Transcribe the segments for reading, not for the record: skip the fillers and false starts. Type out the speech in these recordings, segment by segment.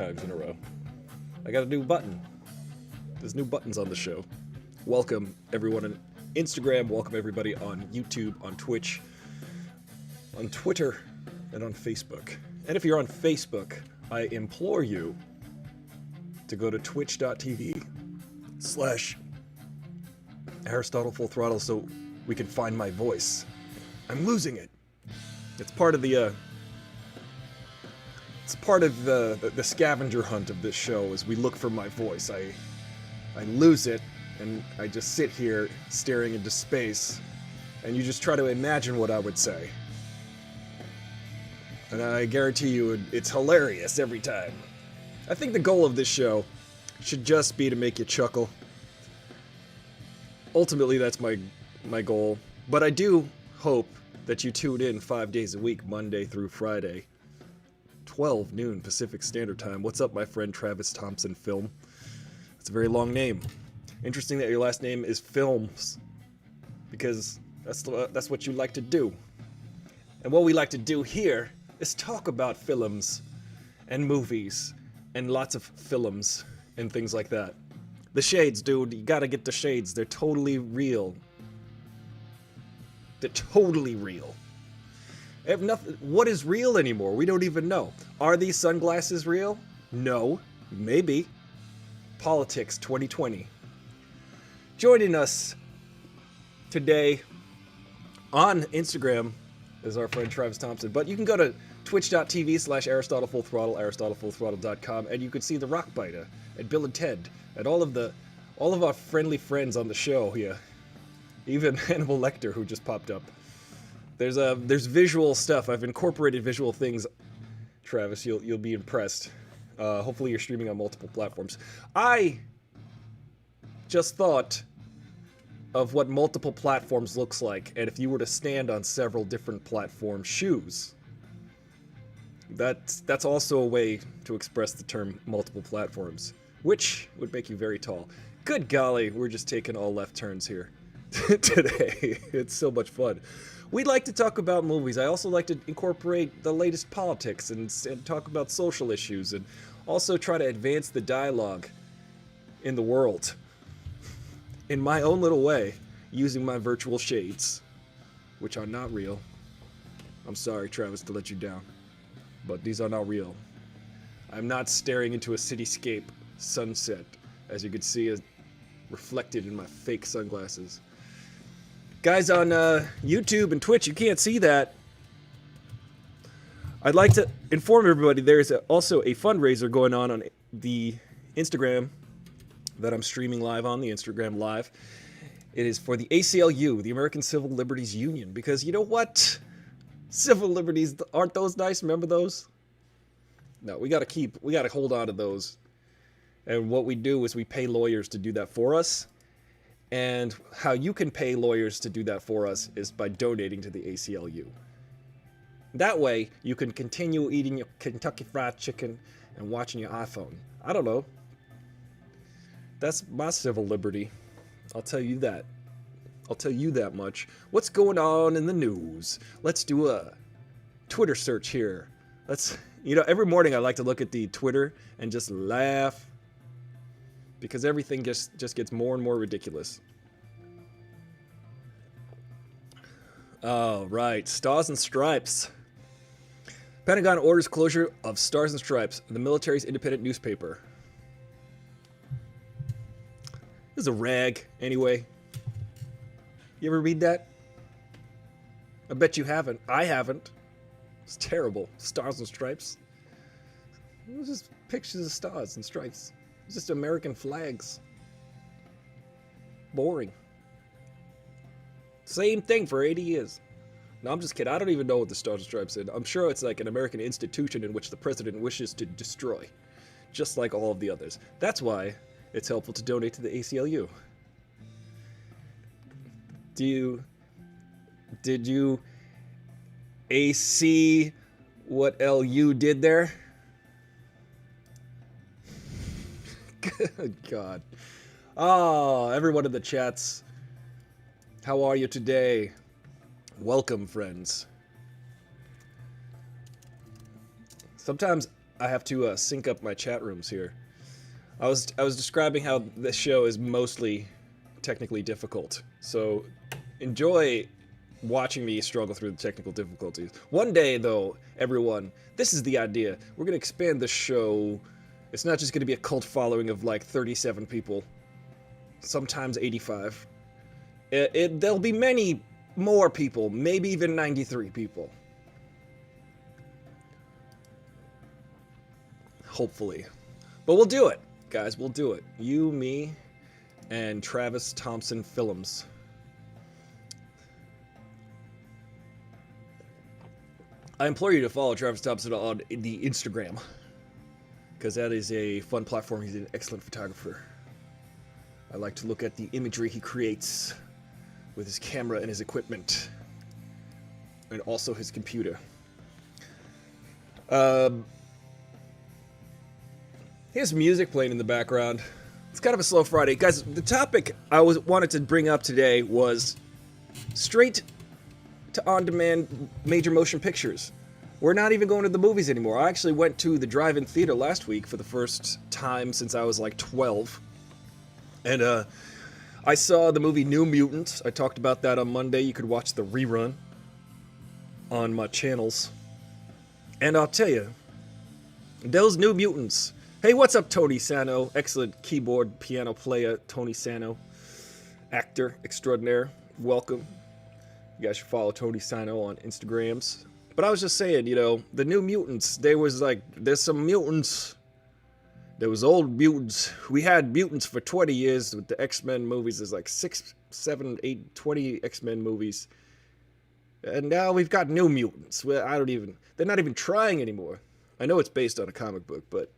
Times in a row. I got a new button. There's new buttons on the show. Welcome everyone on Instagram, welcome everybody on YouTube, on Twitch, on Twitter, and on Facebook. And if you're on Facebook, I implore you to go to twitch.tv/Aristotle Full Throttle so we can find my voice. I'm losing it. It's part of the the scavenger hunt of this show as we look for my voice. I lose it, and I just sit here staring into space, and you just try to imagine what I would say. And I guarantee you it's hilarious every time. I think the goal of this show should just be to make you chuckle. Ultimately, that's my goal. But I do hope that you tune in 5 days a week, Monday through Friday, 12 noon Pacific Standard Time. What's up, my friend Travis Thompson Film? It's a very long name. Interesting that your last name is Films, because that's what you like to do. And what we like to do here is talk about films and movies and lots of films and things like that. The shades, dude, you gotta get the shades. They're totally real. They're totally real. If nothing, what is real anymore? We don't even know. Are these sunglasses real? No. Maybe. Politics 2020. Joining us today on Instagram is our friend Travis Thompson. But you can go to twitch.tv/Aristotle Full Throttle, AristotleFullThrottle.com, and you can see the Rock Biter and Bill and Ted and all of our friendly friends on the show here. Even Hannibal Lecter, who just popped up. There's visual stuff. I've incorporated visual things. Travis, you'll be impressed. Hopefully you're streaming on multiple platforms. I just thought of what multiple platforms looks like, and if you were to stand on several different platform shoes. That's also a way to express the term multiple platforms, which would make you very tall. Good golly, we're just taking all left turns here today. It's so much fun. We like to talk about movies. I also like to incorporate the latest politics and talk about social issues, and also try to advance the dialogue in the world in my own little way, using my virtual shades, which are not real. I'm sorry, Travis, to let you down, but these are not real. I'm not staring into a cityscape sunset, as you can see, as reflected in my fake sunglasses. Guys on YouTube and Twitch, you can't see that. I'd like to inform everybody there's also a fundraiser going on the Instagram that I'm streaming live on, the Instagram Live. It is for the ACLU, the American Civil Liberties Union, because you know what? Civil liberties, aren't those nice? Remember those? No, we gotta hold on to those. And what we do is we pay lawyers to do that for us. And how you can pay lawyers to do that for us is by donating to the ACLU. That way, you can continue eating your Kentucky Fried Chicken and watching your iPhone. I don't know. That's my civil liberty. I'll tell you that. I'll tell you that much. What's going on in the news? Let's do a Twitter search here. Every morning I like to look at the Twitter and just laugh, because everything just gets more and more ridiculous. Oh, right. Stars and Stripes. Pentagon orders closure of Stars and Stripes, the military's independent newspaper. This is a rag, anyway. You ever read that? I bet you haven't. I haven't. It's terrible. Stars and Stripes. It was just pictures of stars and stripes. It's just American flags. Boring. Same thing for 80 years. No, I'm just kidding. I don't even know what the Stars and Stripes is. I'm sure it's like an American institution in which the president wishes to destroy, just like all of the others. That's why it's helpful to donate to the ACLU. Did you AC what LU did there? Good God. Oh, everyone in the chats. How are you today? Welcome, friends. Sometimes I have to sync up my chat rooms here. I was describing how this show is mostly technically difficult. So enjoy watching me struggle through the technical difficulties. One day, though, everyone, this is the idea. We're going to expand the show. It's not just going to be a cult following of like 37 people, sometimes 85. There'll be many more people, maybe even 93 people. Hopefully. But we'll do it, guys. We'll do it. You, me, and Travis Thompson Films. I implore you to follow Travis Thompson on the Instagram, because that is a fun platform. He's an excellent photographer. I like to look at the imagery he creates with his camera and his equipment, and also his computer. Here's music playing in the background. It's kind of a slow Friday. Guys, the topic I wanted to bring up today was straight to on-demand major motion pictures. We're not even going to the movies anymore. I actually went to the drive-in theater last week for the first time since I was like 12. And I saw the movie New Mutants. I talked about that on Monday. You could watch the rerun on my channels. And I'll tell you, those New Mutants. Hey, what's up, Tony Sano? Excellent keyboard piano player, Tony Sano. Actor extraordinaire. Welcome. You guys should follow Tony Sano on Instagrams. But I was just saying, you know, the New Mutants, there's some mutants. There was old mutants. We had mutants for 20 years with the X-Men movies. There's like 6, 7, 8, 20 X-Men movies. And now we've got New Mutants. Well, they're not even trying anymore. I know it's based on a comic book, but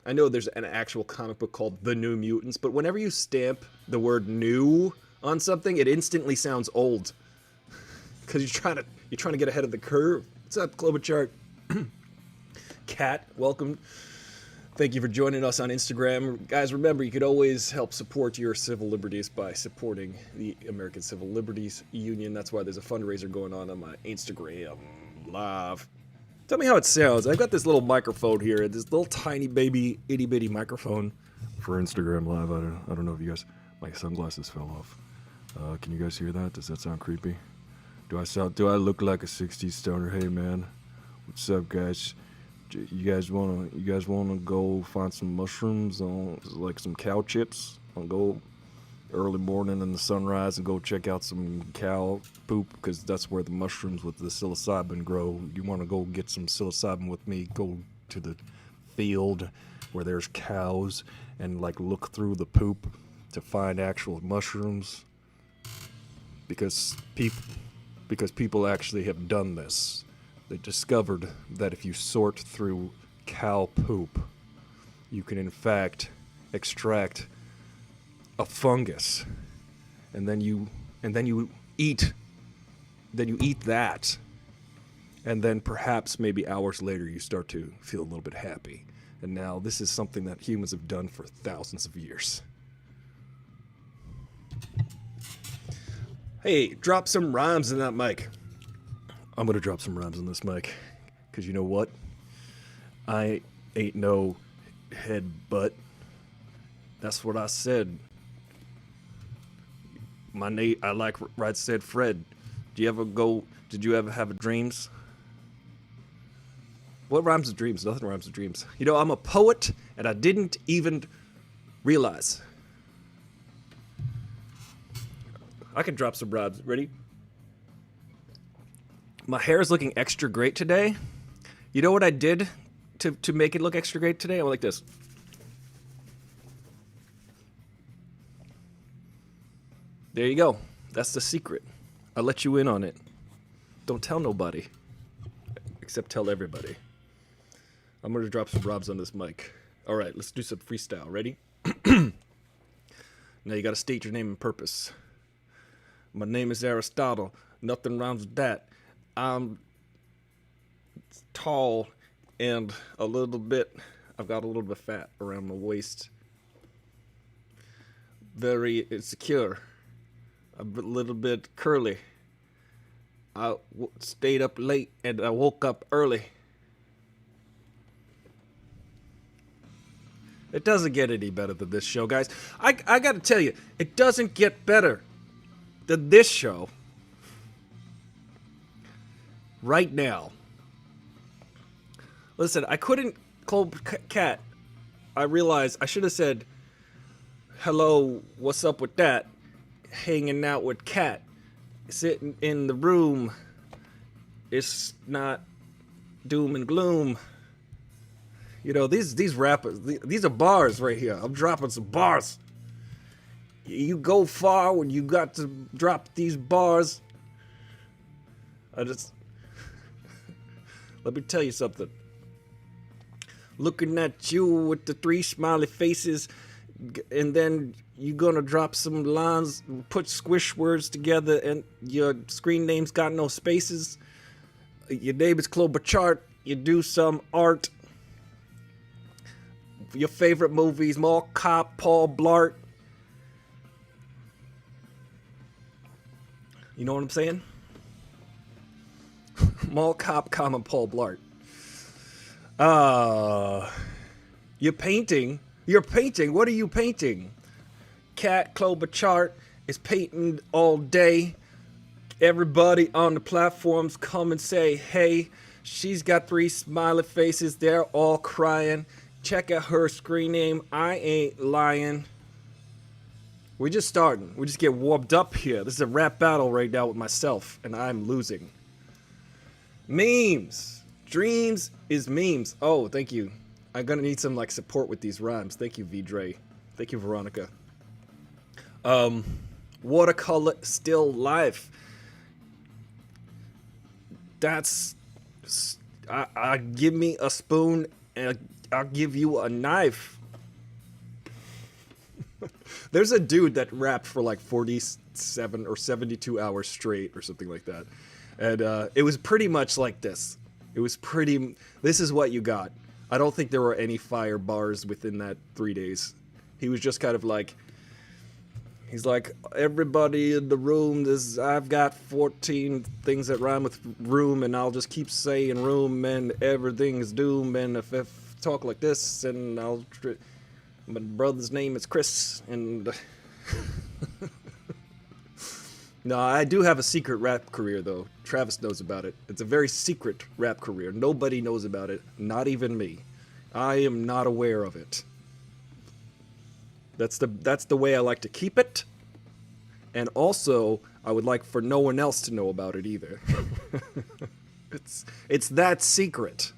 I know there's an actual comic book called The New Mutants. But whenever you stamp the word new on something, it instantly sounds old. Because you're trying to get ahead of the curve. What's up, Klobuchar? Kat, welcome. Thank you for joining us on Instagram. Guys, remember, you could always help support your civil liberties by supporting the American Civil Liberties Union. That's why there's a fundraiser going on my Instagram live. Tell me how it sounds. I've got this little microphone here, this little tiny baby itty-bitty microphone for Instagram live. I don't know if you guys... My sunglasses fell off. Can you guys hear that? Does that sound creepy? Do I look like a 60s stoner? Hey man, what's up, guys? You guys wanna go find some mushrooms on like some cow chips? I'll go early morning in the sunrise and go check out some cow poop, because that's where the mushrooms with the psilocybin grow. You wanna go get some psilocybin with me? Go to the field where there's cows and like look through the poop to find actual mushrooms, because people actually have done this. They discovered that if you sort through cow poop, you can in fact extract a fungus, and then you eat that, and then perhaps maybe hours later you start to feel a little bit happy. And now this is something that humans have done for thousands of years. Hey, drop some rhymes in that mic. I'm gonna drop some rhymes on this mic, because you know what? I ain't no head butt. That's what I said. I like Right Said Fred. Did you ever have a dreams? What rhymes with dreams? Nothing rhymes with dreams. You know, I'm a poet, and I didn't even realize. I can drop some rhymes. Ready? My hair is looking extra great today. You know what I did to make it look extra great today? I went like this. There you go. That's the secret. I'll let you in on it. Don't tell nobody. Except tell everybody. I'm going to drop some rhymes on this mic. All right, let's do some freestyle. Ready? Now you got to state your name and purpose. My name is Aristotle. Nothing rhymes with that. I'm tall and I've got a little bit of fat around my waist. Very insecure. A little bit curly. I stayed up late and I woke up early. It doesn't get any better than this show, guys. I gotta tell you, it doesn't get better than this show right now. Listen, I couldn't call Cat. I realized I should have said, hello, what's up with that? Hanging out with Cat. Sitting in the room. It's not doom and gloom. You know, these rappers, these are bars right here. I'm dropping some bars. You go far when you got to drop these bars. Let me tell you something. Looking at you with the 3 smiley faces, and then you're gonna drop some lines, put squish words together, and your screen name's got no spaces. Your name is Klobuchar. You do some art. Your favorite movies, Mall Cop, Paul Blart. You know what I'm saying? Mall Cop, Paul Blart. You're painting. You're painting. What are you painting? Cat Klobuchar is painting all day. Everybody on the platforms come and say, hey, she's got 3 smiley faces. They're all crying. Check out her screen name. I ain't lying. We're just starting. We just get warmed up here. This is a rap battle right now with myself, and I'm losing. Memes. Dreams is memes. Oh, thank you. I'm gonna need some like support with these rhymes. Thank you, V-Dre. Thank you, Veronica. Watercolor still life. That's. I give me a spoon and I'll give you a knife. There's a dude that rapped for like 47 or 72 hours straight or something like that. And it was pretty much like this. It was pretty... This is what you got. I don't think there were any fire bars within that 3 days. He was just kind of like... He's like, everybody in the room, I've got 14 things that rhyme with room, and I'll just keep saying room, and everything's doom, and if I talk like this, and my brother's name is Chris, and... No, I do have a secret rap career, though. Travis knows about it. It's a very secret rap career. Nobody knows about it, not even me. I am not aware of it. That's the way I like to keep it. And also, I would like for no one else to know about it either. It's that secret.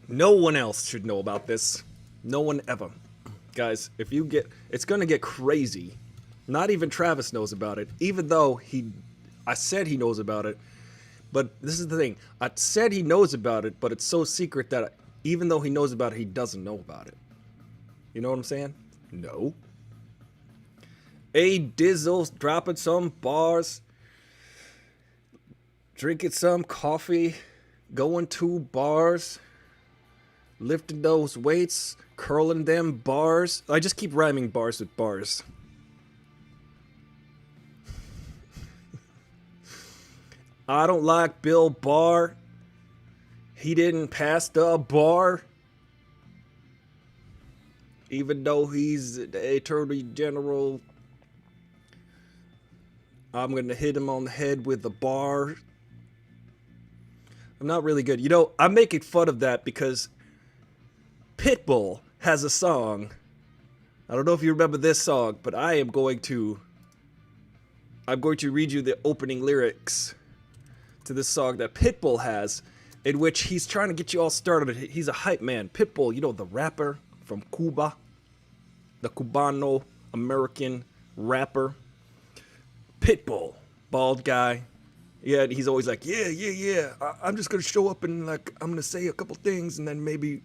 No one else should know about this. No one ever. Guys, if you get... It's gonna get crazy. Not even Travis knows about it. Even though I said he knows about it. But this is the thing. I said he knows about it, but it's so secret that even though he knows about it, he doesn't know about it. You know what I'm saying? No. A Dizzle's dropping some bars. Drinking some coffee. Going to bars. Lifting those weights. Curling them bars. I just keep rhyming bars with bars. I don't like Bill Barr. He didn't pass the bar. Even though he's the Attorney General. I'm going to hit him on the head with a bar. I'm not really good. You know, I'm making fun of that because Pitbull has a song. I don't know if you remember this song, but I'm going to read you the opening lyrics to this song that Pitbull has, in which he's trying to get you all started. He's a hype man. Pitbull, you know, the rapper from Cuba, the Cubano American rapper. Pitbull, bald guy. Yeah, he's always like, yeah. I'm just gonna show up and like I'm gonna say a couple things and then maybe,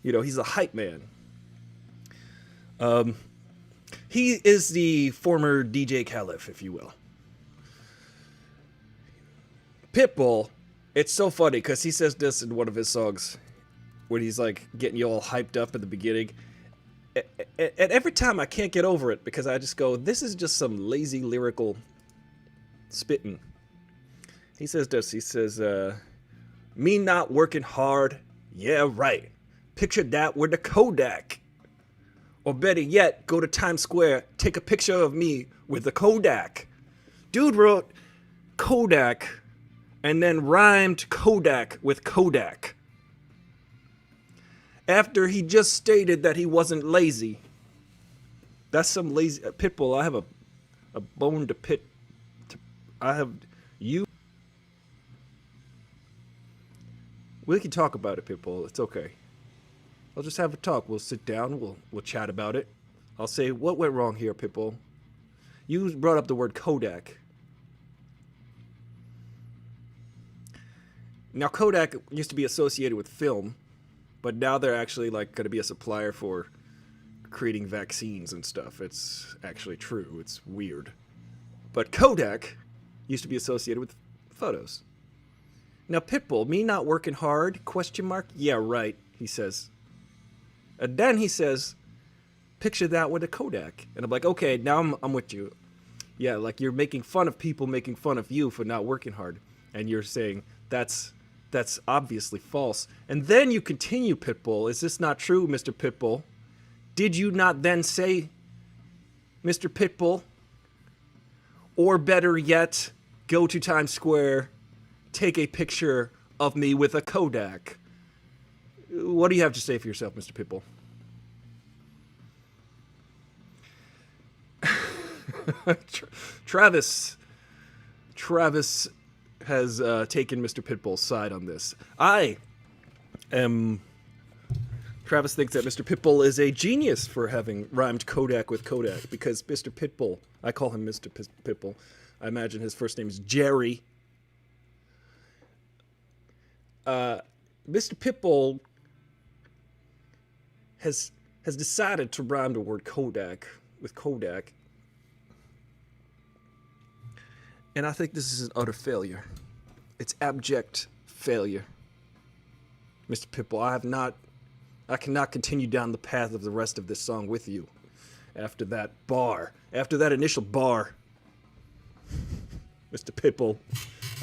you know, he's a hype man. He is the former DJ Khaled, if you will. Pitbull, it's so funny because he says this in one of his songs when he's like getting you all hyped up at the beginning. And every time I can't get over it because I just go, this is just some lazy lyrical spitting. He says this, he says, Me not working hard. Yeah, right. Picture that with a Kodak. Or better yet, go to Times Square, take a picture of me with a Kodak. Dude wrote Kodak and then rhymed Kodak with Kodak. After he just stated that he wasn't lazy. That's some lazy Pitbull. I have a bone to pit. I have you. We can talk about it, Pitbull. It's okay. I'll just have a talk. We'll sit down. We'll chat about it. I'll say, what went wrong here, Pitbull? You brought up the word Kodak. Now, Kodak used to be associated with film, but now they're actually like going to be a supplier for creating vaccines and stuff. It's actually true. It's weird. But Kodak used to be associated with photos. Now, Pitbull, me not working hard, question mark? Yeah, right, he says. And then he says, picture that with a Kodak. And I'm like, okay, now I'm with you. Yeah, like you're making fun of people making fun of you for not working hard. And you're saying, that's obviously false. And then you continue, Pitbull. Is this not true, Mr. Pitbull? Did you not then say, Mr. Pitbull? Or better yet, go to Times Square, take a picture of me with a Kodak. What do you have to say for yourself, Mr. Pitbull? Travis has taken Mr. Pitbull's side on this. Travis thinks that Mr. Pitbull is a genius for having rhymed Kodak with Kodak, because Mr. Pitbull, I call him Mr. Pitbull. I imagine his first name is Jerry. Mr. Pitbull has decided to rhyme the word Kodak with Kodak. And I think this is an utter failure. It's abject failure. Mr. Pitbull, I cannot continue down the path of the rest of this song with you. After that initial bar. Mr. Pitbull.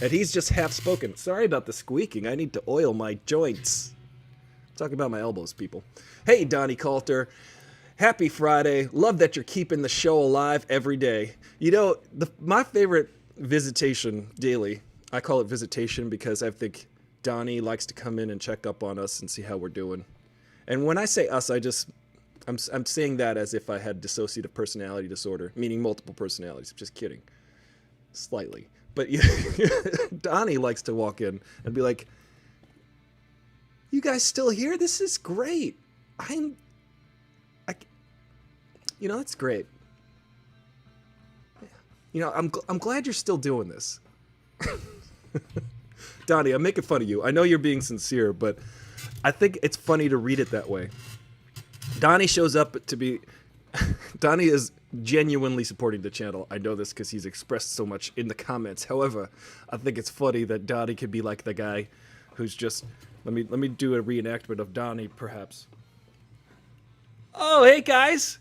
And he's just half spoken. Sorry about the squeaking. I need to oil my joints. Talking about my elbows, people. Hey, Donnie Coulter. Happy Friday. Love that you're keeping the show alive every day. You know, my favorite visitation daily, I call it visitation because I think Donnie likes to come in and check up on us and see how we're doing. And when I say us, I'm saying that as if I had dissociative personality disorder, meaning multiple personalities. I'm just kidding. Slightly. But Donnie likes to walk in and be like, you guys still here? This is great. That's great. You know, I'm glad you're still doing this. Donnie, I'm making fun of you. I know you're being sincere, but I think it's funny to read it that way. Donnie shows up to be... Donnie is genuinely supporting the channel. I know this because he's expressed so much in the comments. However, I think it's funny that Donnie could be like the guy who's just... Let me do a reenactment of Donnie, perhaps. Oh, hey, guys!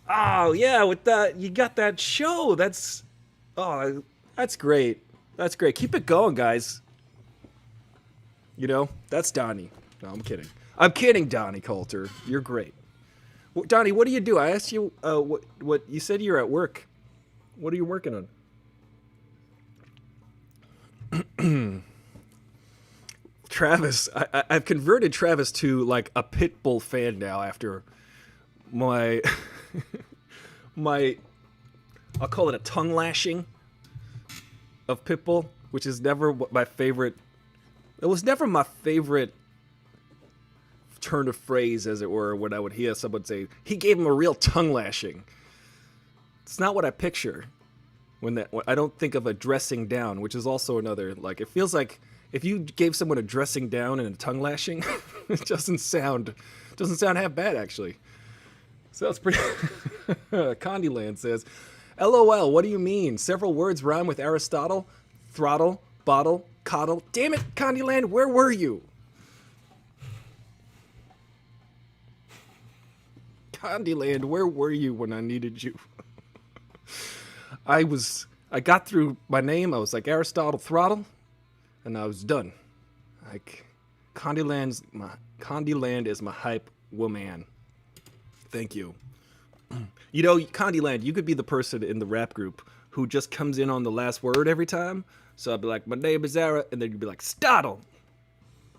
Oh, yeah, with that, you got that show. That's great. That's great. Keep it going, guys. You know, that's Donnie. No, I'm kidding. I'm kidding, Donnie Coulter. You're great. Well, Donnie, what do you do? I asked you, what you said you're at work. What are you working on? Travis, I've converted Travis to like a Pitbull fan now after my I'll call it a tongue lashing of Pitbull, which is never my favorite. It was never my favorite turn of phrase, as it were, when I would hear someone say, he gave him a real tongue lashing. It's not what I picture when I don't think of a dressing down, which is also another, like, it feels like if you gave someone a dressing down and a tongue lashing, it doesn't sound half bad, actually. So that's pretty... Condyland says, LOL, what do you mean? Several words rhyme with Aristotle? Throttle, bottle, coddle. Damn it, Condyland, where were you? Condyland, where were you when I needed you? I got through my name, I was like Aristotle, throttle, and I was done. Like, Candyland is my hype woman. Thank you. You know, Candyland, you could be the person in the rap group who just comes in on the last word every time. So I'd be like, my name is Zara, and then you'd be like, Stottle.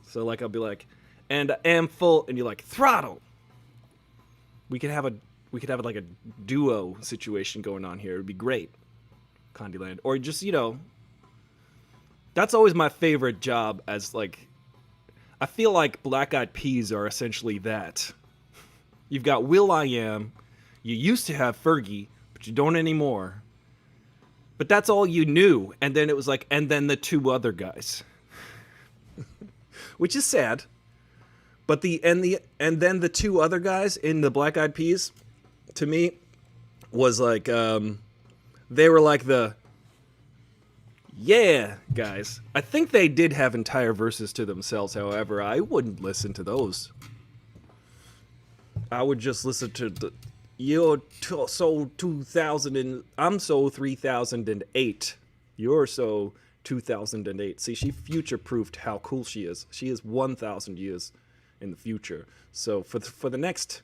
So like I'll be like, and I am full, and you're like, throttle. We could have like a duo situation going on here. It'd be great. Candyland. Or just, you know, that's always my favorite job as like, I feel like Black Eyed Peas are essentially that. You've got will.i.am. You used to have Fergie, but you don't anymore. But that's all you knew. And then it was like, and then the two other guys. Which is sad. But and then the two other guys in the Black Eyed Peas, to me, was like, they were like the, yeah, guys. I think they did have entire verses to themselves, however. I wouldn't listen to those. I would just listen to the, you're so 2000 and, I'm so 3008. You're so 2008. See, she future-proofed how cool she is. She is 1,000 years in the future. So for the next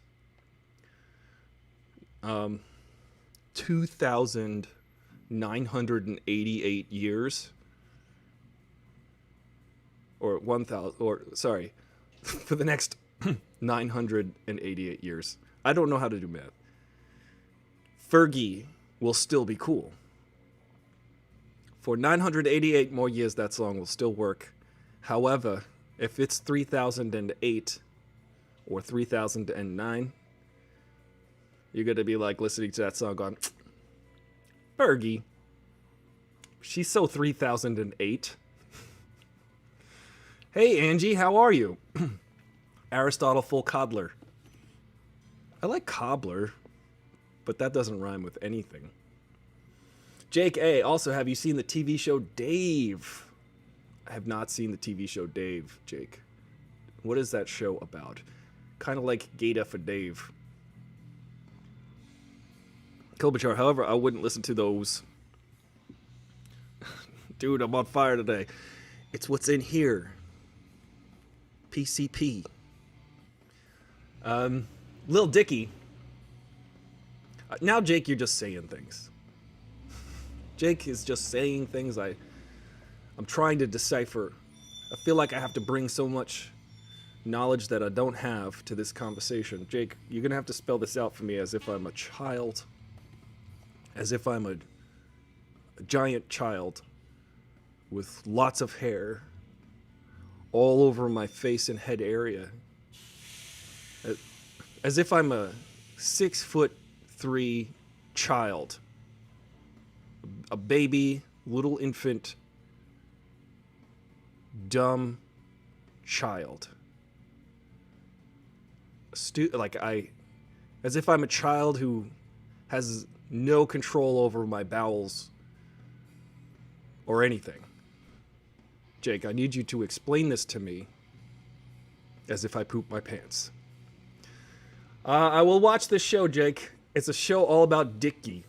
2,988 years, or 1,000, or sorry, for the next 988 years. I don't know how to do math. Fergie will still be cool. For 988 more years, that song will still work. However, if it's 3008 or 3009, you're going to be like listening to that song going, Fergie, she's so 3008. Hey, Angie, how are you? Aristotle Full Cobbler. I like cobbler, but that doesn't rhyme with anything. Jake A. Also, have you seen the TV show Dave? I have not seen the TV show Dave, Jake. What is that show about? Kind of like Gata for Dave. Klobuchar, however, I wouldn't listen to those. Dude, I'm on fire today. It's what's in here. PCP. Lil Dicky. Now, Jake, you're just saying things. Jake is just saying things I'm trying to decipher. I feel like I have to bring so much knowledge that I don't have to this conversation. Jake, you're going to have to spell this out for me as if I'm a child. As if I'm a giant child with lots of hair all over my face and head area. As if I'm a 6'3" child. A baby, little infant, dumb child. As if I'm a child who has no control over my bowels or anything. Jake, I need you to explain this to me as if I poop my pants. I will watch this show, Jake. It's a show all about Dicky.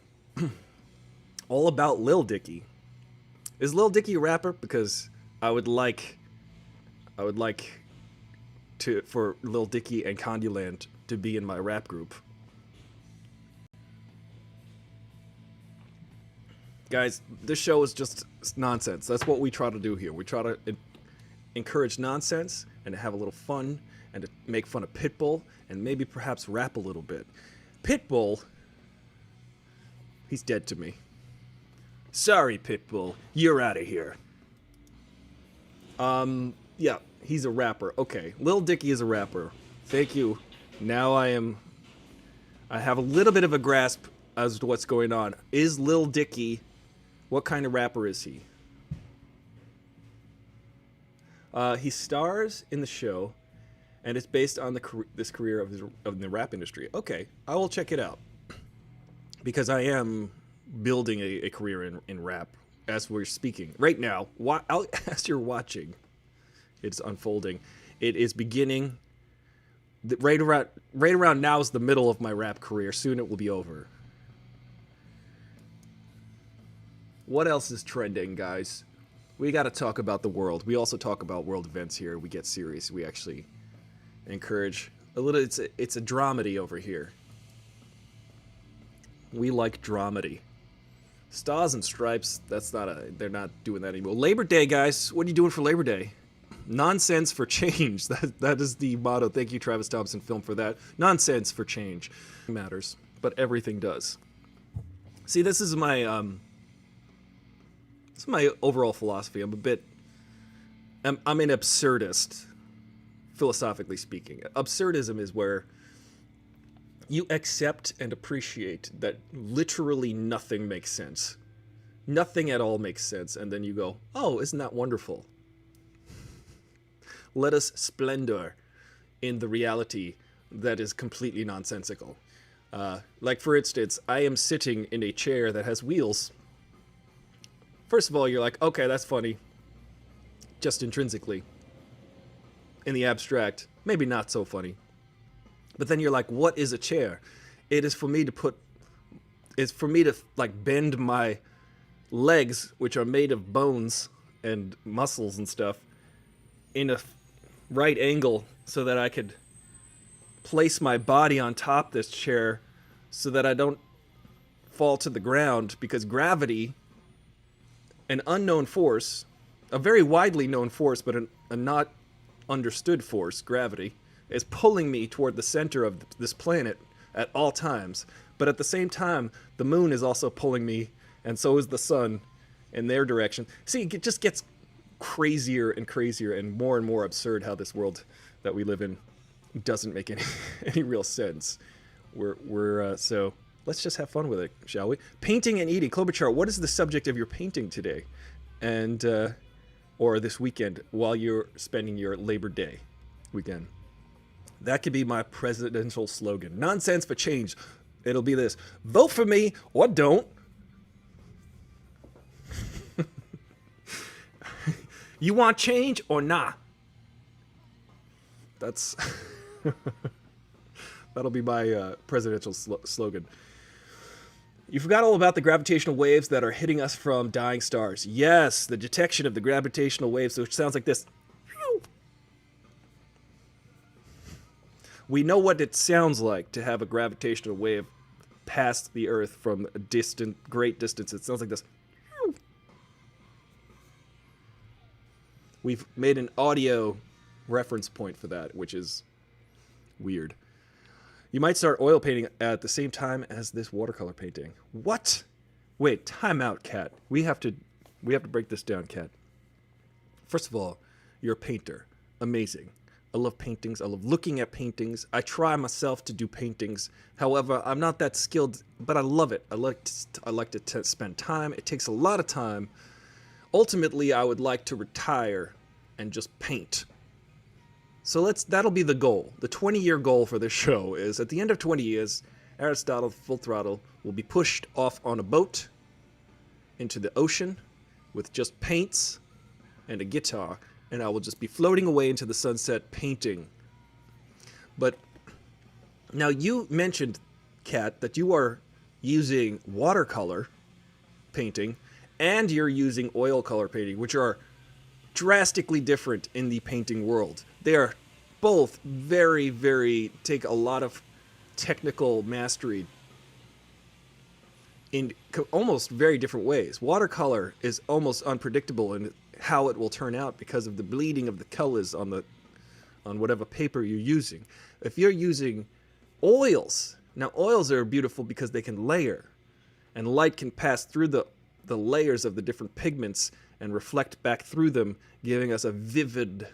All about Lil Dicky. Is Lil Dicky a rapper? Because I would like for Lil Dicky and Candyland to be in my rap group. Guys, this show is just nonsense. That's what we try to do here. We try to encourage nonsense and to have a little fun and to make fun of Pitbull and maybe perhaps rap a little bit. Pitbull, he's dead to me. Sorry, Pitbull, you're out of here. Yeah, he's a rapper. Okay, Lil Dicky is a rapper. Thank you. Now I have a little bit of a grasp as to what's going on. Is Lil Dicky, what kind of rapper is he? He stars in the show, and it's based on this career of the rap industry. Okay, I will check it out. Because I am building a career in rap as we're speaking. Right now, as you're watching, it's unfolding. It is beginning. Right around now is the middle of my rap career. Soon it will be over. What else is trending, guys? We got to talk about the world. We also talk about world events here. We get serious. We actually encourage a little. It's a dramedy over here. We like dramedy. Stars and Stripes. That's not a. They're not doing that anymore. Labor Day, guys. What are you doing for Labor Day? Nonsense for change. That is the motto. Thank you, Travis Thompson Film, for that. Nonsense for change. Matters, but everything does. See, this is my overall philosophy. I'm an absurdist, philosophically speaking. Absurdism is where you accept and appreciate that literally nothing makes sense. Nothing at all makes sense, and then you go, oh, isn't that wonderful? Let us splendor in the reality that is completely nonsensical. Like, for instance, I am sitting in a chair that has wheels. First of all, you're like, okay, that's funny. Just intrinsically. In the abstract, maybe not so funny. But then you're like, what is a chair? It is for me to like bend my legs, which are made of bones and muscles and stuff, in a right angle so that I could place my body on top this chair so that I don't fall to the ground, because gravity, an unknown force, a very widely known force, but a not understood force, gravity, is pulling me toward the center of this planet at all times. But at the same time, the moon is also pulling me, and so is the sun in their direction. See, it just gets crazier and crazier and more absurd how this world that we live in doesn't make any real sense. So let's just have fun with it, shall we? Painting and eating. Klobuchar, what is the subject of your painting today? And or this weekend while you're spending your Labor Day weekend? That could be my presidential slogan. Nonsense for change. It'll be this: vote for me or don't. You want change or nah? That's that'll be my presidential slogan. You forgot all about the gravitational waves that are hitting us from dying stars. Yes, the detection of the gravitational waves, which sounds like this. We know what it sounds like to have a gravitational wave past the Earth from a great distance. It sounds like this. We've made an audio reference point for that, which is weird. You might start oil painting at the same time as this watercolor painting. What? Wait, time out, Kat. We have to break this down, Kat. First of all, you're a painter. Amazing. I love paintings. I love looking at paintings. I try myself to do paintings. However, I'm not that skilled, but I love it. I like to spend time. It takes a lot of time. Ultimately, I would like to retire and just paint. So that'll be the goal. The 20-year goal for this show is, at the end of 20 years, Aristotle Full Throttle will be pushed off on a boat into the ocean with just paints and a guitar, and I will just be floating away into the sunset painting. But now you mentioned, Kat, that you are using watercolor painting and you're using oil color painting, which are drastically different in the painting world. They are both take a lot of technical mastery in almost very different ways. Watercolor is almost unpredictable in how it will turn out because of the bleeding of the colors on whatever paper you're using. If you're using oils, now oils are beautiful because they can layer, and light can pass through the layers of the different pigments and reflect back through them, giving us a vivid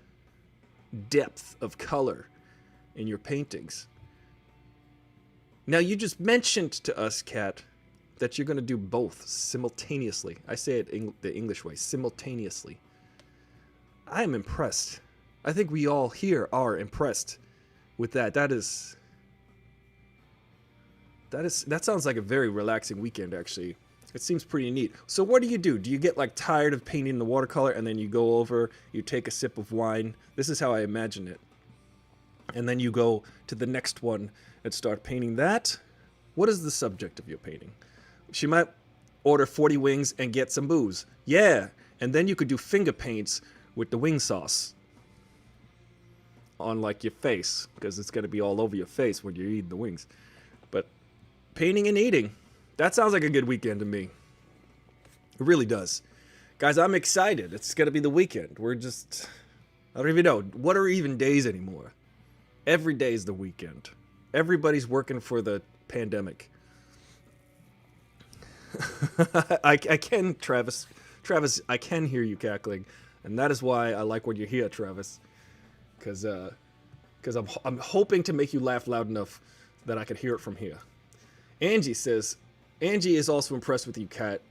depth of color in your paintings. Now, you just mentioned to us, Kat, that you're going to do both simultaneously. I say it the English way, simultaneously. I am impressed. I think we all here are impressed with that. That sounds like a very relaxing weekend, actually. It seems pretty neat. So what do? Do you get like tired of painting the watercolor and then you go over, you take a sip of wine? This is how I imagine it. And then you go to the next one and start painting that? What is the subject of your painting? She might order 40 wings and get some booze. Yeah, And then you could do finger paints with the wing sauce on like your face, because it's going to be all over your face when you're eating the wings. But painting and eating, that sounds like a good weekend to me. It really does. Guys, I'm excited. It's going to be the weekend. I don't even know. What are even days anymore? Every day is the weekend. Everybody's working for the pandemic. I can, Travis, I can hear you cackling, and that is why I like when you're here, Travis, because I'm hoping to make you laugh loud enough that I can hear it from here. Angie says, Angie is also impressed with you, Kat.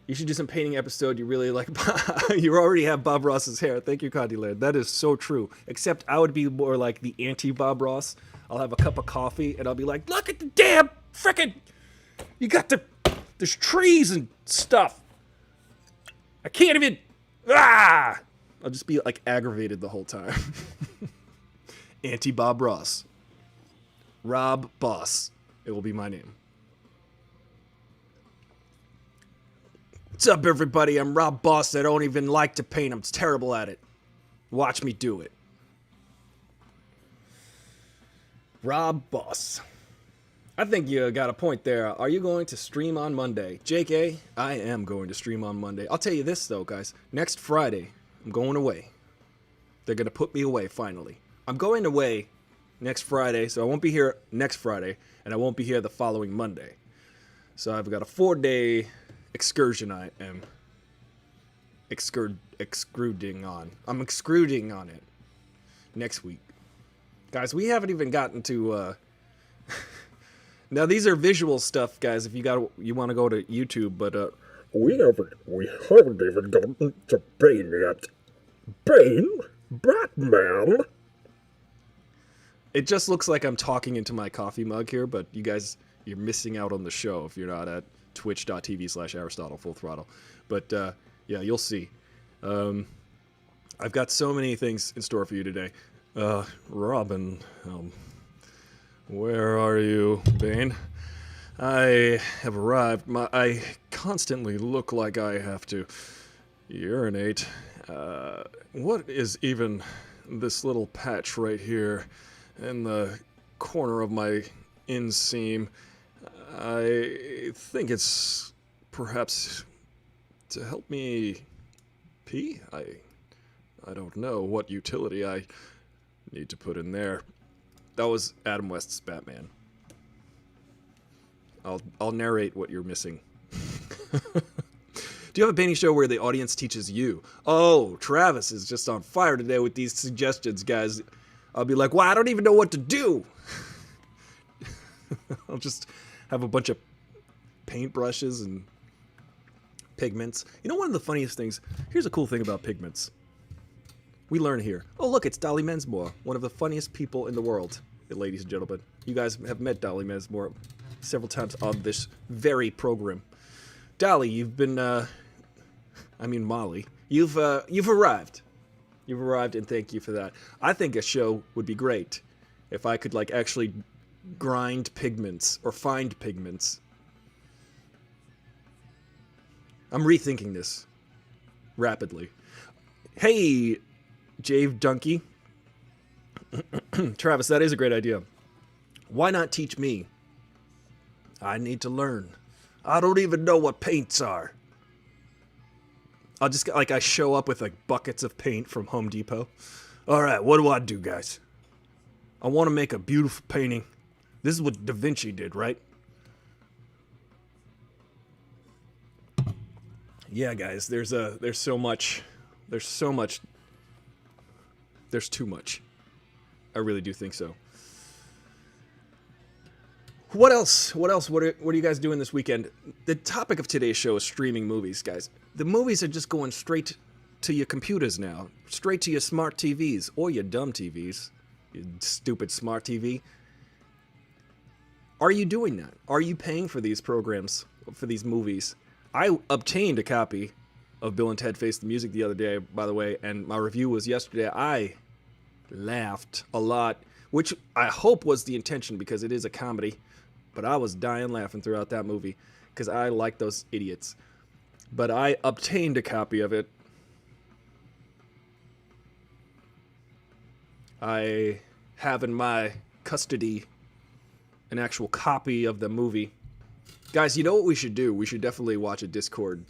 You should do some painting episode. You really like, you already have Bob Ross's hair. Thank you, Candyland. That is so true. Except I would be more like the anti-Bob Ross. I'll have a cup of coffee and I'll be like, look at the damn frickin', you got there's trees and stuff. I can't even, I'll just be like aggravated the whole time. Anti-Bob Ross. Rob Boss. It will be my name. What's up, everybody? I'm Rob Boss. I don't even like to paint. I'm terrible at it. Watch me do it. Rob Boss. I think you got a point there. Are you going to stream on Monday? JK, I am going to stream on Monday. I'll tell you this, though, guys. Next Friday, I'm going away. They're going to put me away, finally. I'm going away next Friday, so I won't be here next Friday, and I won't be here the following Monday. So I've got a 4-day excursion I am excruding on. I'm excruding on it next week. Guys, we haven't even gotten to now these are visual stuff, guys, if you want to go to YouTube, but we haven't even gotten to Bane yet. Bane? Batman? It just looks like I'm talking into my coffee mug here, but you guys, you're missing out on the show if you're not at twitch.tv/Aristotle Full Throttle. But yeah, you'll see. I've got so many things in store for you today. Robin, where are you, Bane? I have arrived. I constantly look like I have to urinate. What is even this little patch right here in the corner of my inseam? I think it's perhaps to help me pee. I don't know what utility I need to put in there. That was Adam West's Batman. I'll narrate what you're missing. Do you have a painting show where the audience teaches you? Oh, Travis is just on fire today with these suggestions, guys. I'll be like, wow, I don't even know what to do. I'll just have a bunch of paintbrushes and pigments. You know, one of the funniest things, here's a cool thing about pigments. We learn here. Oh, look, it's Dolly Mensmore, one of the funniest people in the world, ladies and gentlemen. You guys have met Dolly Mensmore several times on this very program. Dolly, you've been, Molly, you've arrived. You've arrived, and thank you for that. I think a show would be great if I could, like, actually grind pigments or find pigments. I'm rethinking this rapidly. Hey, Jave Donkey. Travis, that is a great idea. Why not teach me? I need to learn. I don't even know what paints are. I'll just, like, I show up with, like, buckets of paint from Home Depot. All right, what do I do, guys? I want to make a beautiful painting. This is what Da Vinci did, right? Yeah, guys, there's so much. There's too much. I really do think so. What else? What are you guys doing this weekend? The topic of today's show is streaming movies, guys. The movies are just going straight to your computers now. Straight to your smart TVs. Or your dumb TVs. You stupid smart TV. Are you doing that? Are you paying for these programs, for these movies? I obtained a copy of Bill and Ted Face the Music the other day, by the way, and my review was yesterday. I laughed a lot, which I hope was the intention because it is a comedy, but I was dying laughing throughout that movie because I like those idiots. But I obtained a copy of it I have in my custody an actual copy of the movie. Guys, you know what we should do? We should definitely watch a Discord,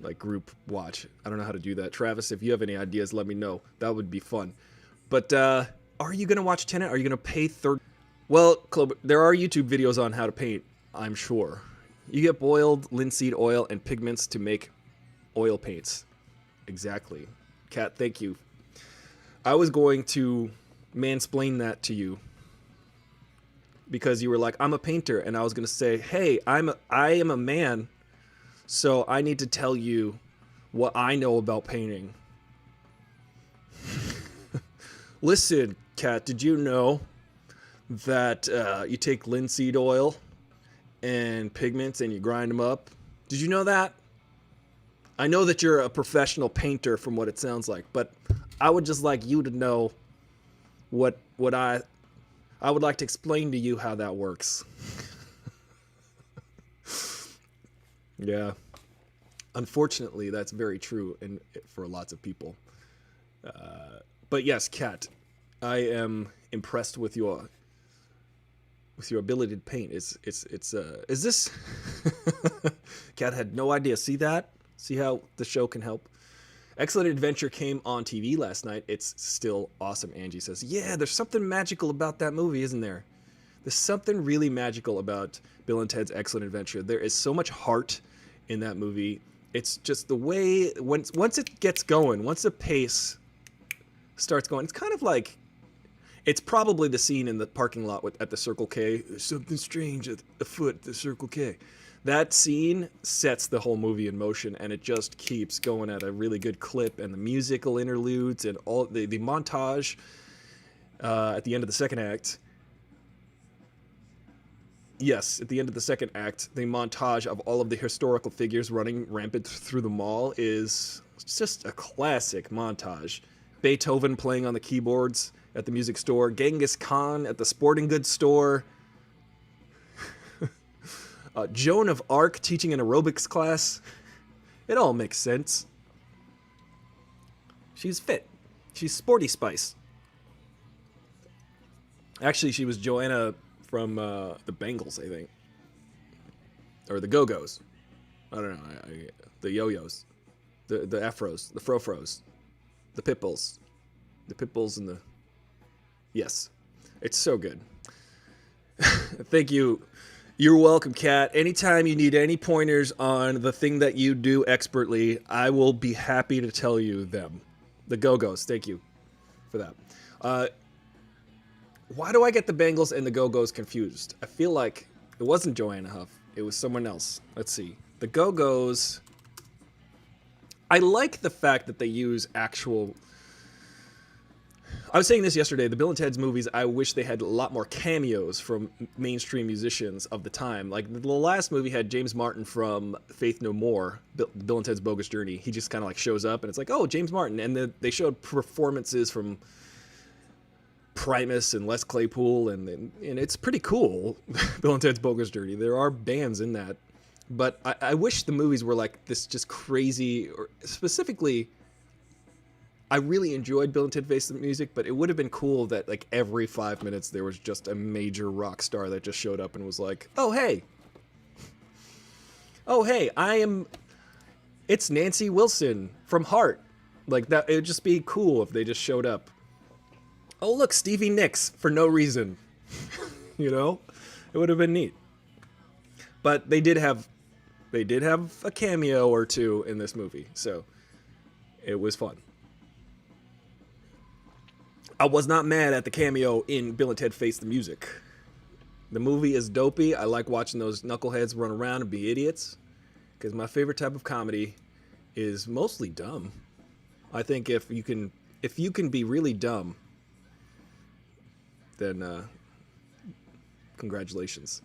like, group watch. I don't know how to do that. Travis, if you have any ideas, let me know. That would be fun. But are you going to watch Tenet? Are you going to pay Well, Club, there are YouTube videos on how to paint, I'm sure. You get boiled linseed oil and pigments to make oil paints. Exactly. Kat, thank you. I was going to mansplain that to you because you were like, I'm a painter, and I was going to say, hey, I am a man, so I need to tell you what I know about painting. Listen, Kat, did you know that you take linseed oil and pigments and you grind them up? Did you know that? I know that you're a professional painter from what it sounds like, but I would just like you to know what I would like to explain to you how that works. Yeah. Unfortunately, that's very true for lots of people. But yes, Kat, I am impressed with your ability to paint. Is this Kat had no idea. See that? See how the show can help? Excellent Adventure came on TV last night. It's still awesome, Angie says. Yeah, there's something magical about that movie, isn't there? There's something really magical about Bill and Ted's Excellent Adventure. There is so much heart in that movie. It's just the way, once it gets going, once the pace starts going, it's kind of like, it's probably the scene in the parking lot at the Circle K. There's something strange afoot at the Circle K. That scene sets the whole movie in motion, and it just keeps going at a really good clip. And the musical interludes and all the montage at the end of the second act. Yes, at the end of the second act, the montage of all of the historical figures running rampant through the mall is just a classic montage. Beethoven playing on the keyboards at the music store, Genghis Khan at the sporting goods store, Joan of Arc teaching an aerobics class. It all makes sense. She's fit. She's Sporty Spice. Actually, she was Joanna from the Bangles, I think. Or the Go-Go's. I don't know. The Yo-Yos. The Afros. The Frofros. The Pitbulls. The Pitbulls and the... Yes. It's so good. Thank you. You're welcome, Kat. Anytime you need any pointers on the thing that you do expertly, I will be happy to tell you them. The Go-Go's. Thank you for that. Why do I get the Bangles and the Go-Go's confused? I feel like it wasn't Joanna Huff. It was someone else. Let's see. The Go-Go's... I like the fact that they use actual... I was saying this yesterday, the Bill and Ted's movies, I wish they had a lot more cameos from mainstream musicians of the time. Like, the last movie had James Martin from Faith No More, Bill and Ted's Bogus Journey. He just kind of like shows up, and it's like, oh, James Martin. And they showed performances from Primus and Les Claypool, and it's pretty cool, Bill and Ted's Bogus Journey. There are bands in that. But I wish the movies were like this just crazy, or specifically... I really enjoyed Bill and Ted Face the Music, but it would have been cool that like every 5 minutes there was just a major rock star that just showed up and was like, oh, hey, it's Nancy Wilson from Heart. Like that, it would just be cool if they just showed up. Oh, look, Stevie Nicks for no reason. You know, it would have been neat. But they did have a cameo or two in this movie, so it was fun. I was not mad at the cameo in Bill and Ted Face the Music. The movie is dopey. I like watching those knuckleheads run around and be idiots, because my favorite type of comedy is mostly dumb. I think if you can be really dumb, then congratulations.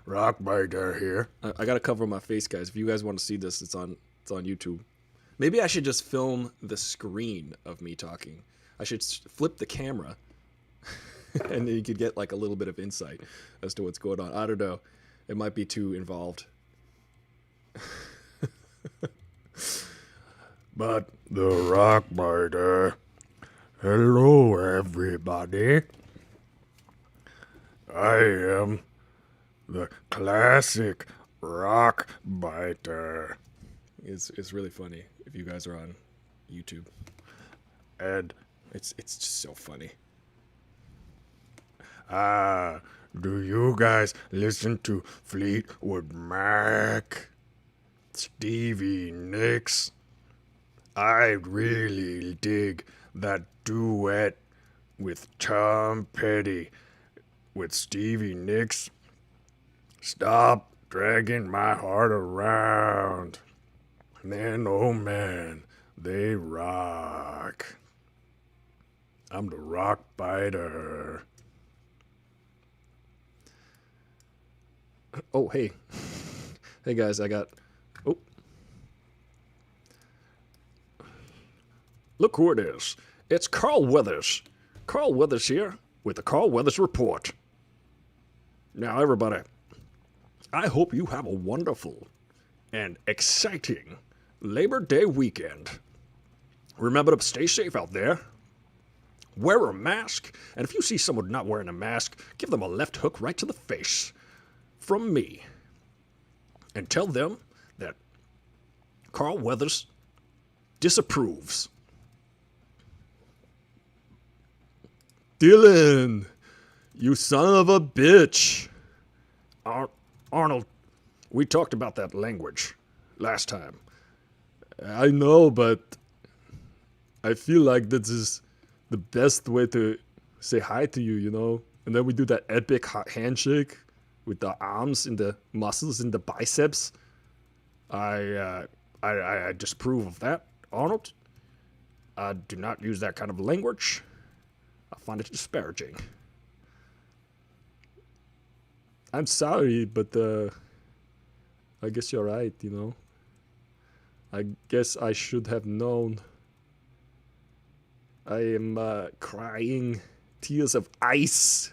Rockbiter here. I gotta cover my face, guys. If you guys want to see this, it's on YouTube. Maybe I should just film the screen of me talking. I should flip the camera, and then you could get like a little bit of insight as to what's going on. I don't know. It might be too involved. but the rock biter. Hello, everybody. I am the classic rock biter. It's really funny if you guys are on YouTube. And It's just so funny. do you guys listen to Fleetwood Mac? Stevie Nicks? I really dig that duet with Tom Petty with Stevie Nicks. Stop dragging my heart around. Man, oh man, they rock. I'm the rock biter. Oh, hey. Hey, guys, I got... Oh. Look who it is. It's Carl Weathers. Carl Weathers here with the Carl Weathers Report. Now, everybody, I hope you have a wonderful and exciting Labor Day weekend. Remember to stay safe out there. Wear a mask, and if you see someone not wearing a mask, give them a left hook right to the face. From me. And tell them that Carl Weathers disapproves. Dylan, you son of a bitch. Arnold, we talked about that language last time. I know, but I feel like this is the best way to say hi to you, you know? And then we do that epic handshake with the arms and the muscles and the biceps. I disapprove of that, Arnold. I do not use that kind of language. I find it disparaging. I'm sorry, but I guess you're right, you know? I guess I should have known. I am crying tears of ice.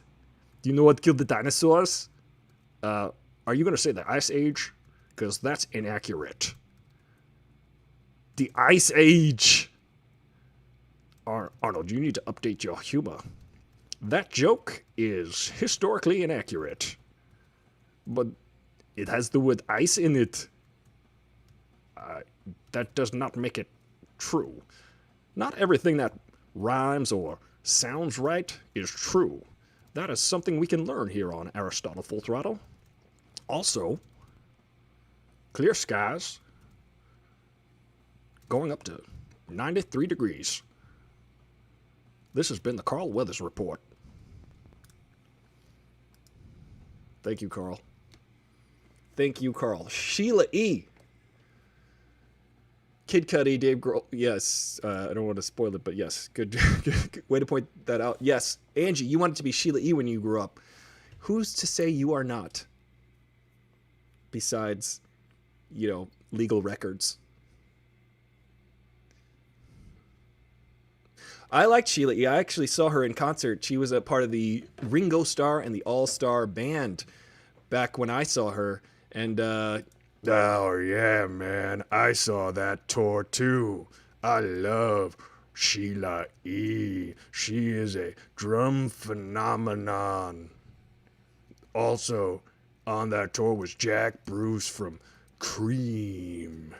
Do you know what killed the dinosaurs? Are you going to say the Ice Age? Because that's inaccurate. The Ice Age! Arnold, you need to update your humor. That joke is historically inaccurate. But it has the word ice in it. That does not make it true. Not everything that rhymes or sounds right is true. That is something we can learn here on Aristotle Full Throttle. Also, clear skies going up to 93 degrees. This has been the Carl Weathers Report. Thank you, Carl. Thank you, Carl. Sheila E. Kid Cudi, Dave Grohl. Yes, I don't want to spoil it, but yes, good way to point that out. Yes, Angie, you wanted to be Sheila E. when you grew up. Who's to say you are not? Besides, you know, legal records. I liked Sheila E. I actually saw her in concert. She was a part of the Ringo Starr and the All-Star Band back when I saw her. And, oh, yeah, man. I saw that tour, too. I love Sheila E. She is a drum phenomenon. Also, on that tour was Jack Bruce from Cream.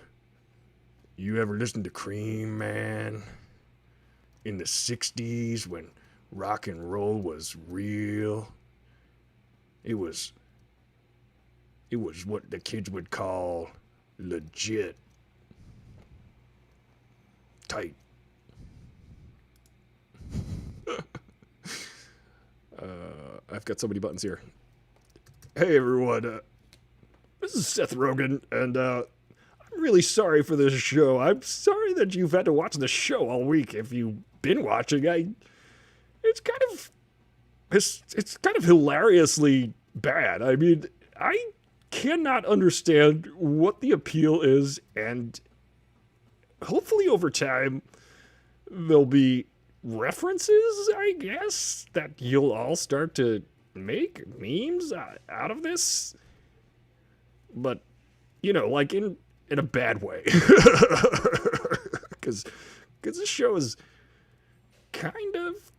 You ever listen to Cream, man? In the 60s when rock and roll was real. It was what the kids would call legit. Tight. I've got so many buttons here. Hey everyone, this is Seth Rogen, and I'm really sorry for this show. I'm sorry that you've had to watch the show all week. If you've been watching, it's kind of hilariously bad. I mean, I cannot understand what the appeal is, and hopefully over time there'll be references, I guess, that you'll all start to make memes out of this. But, you know, like in a bad way. Because this show is kind of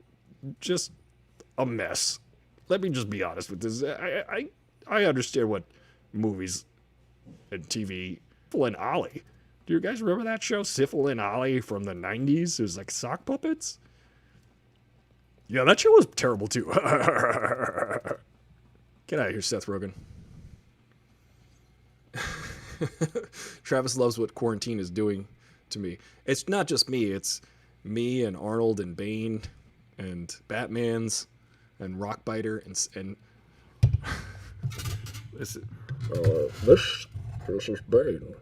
just a mess. Let me just be honest with this. I understand what movies and TV. Syphil and Ollie. Do you guys remember that show, Syphil and Ollie, from the 90s? It was like sock puppets. Yeah, that show was terrible too. Get out of here, Seth Rogen. Travis loves what quarantine is doing to me. It's not just me. It's me and Arnold and Bane and Batman's and Rockbiter and this is Bane.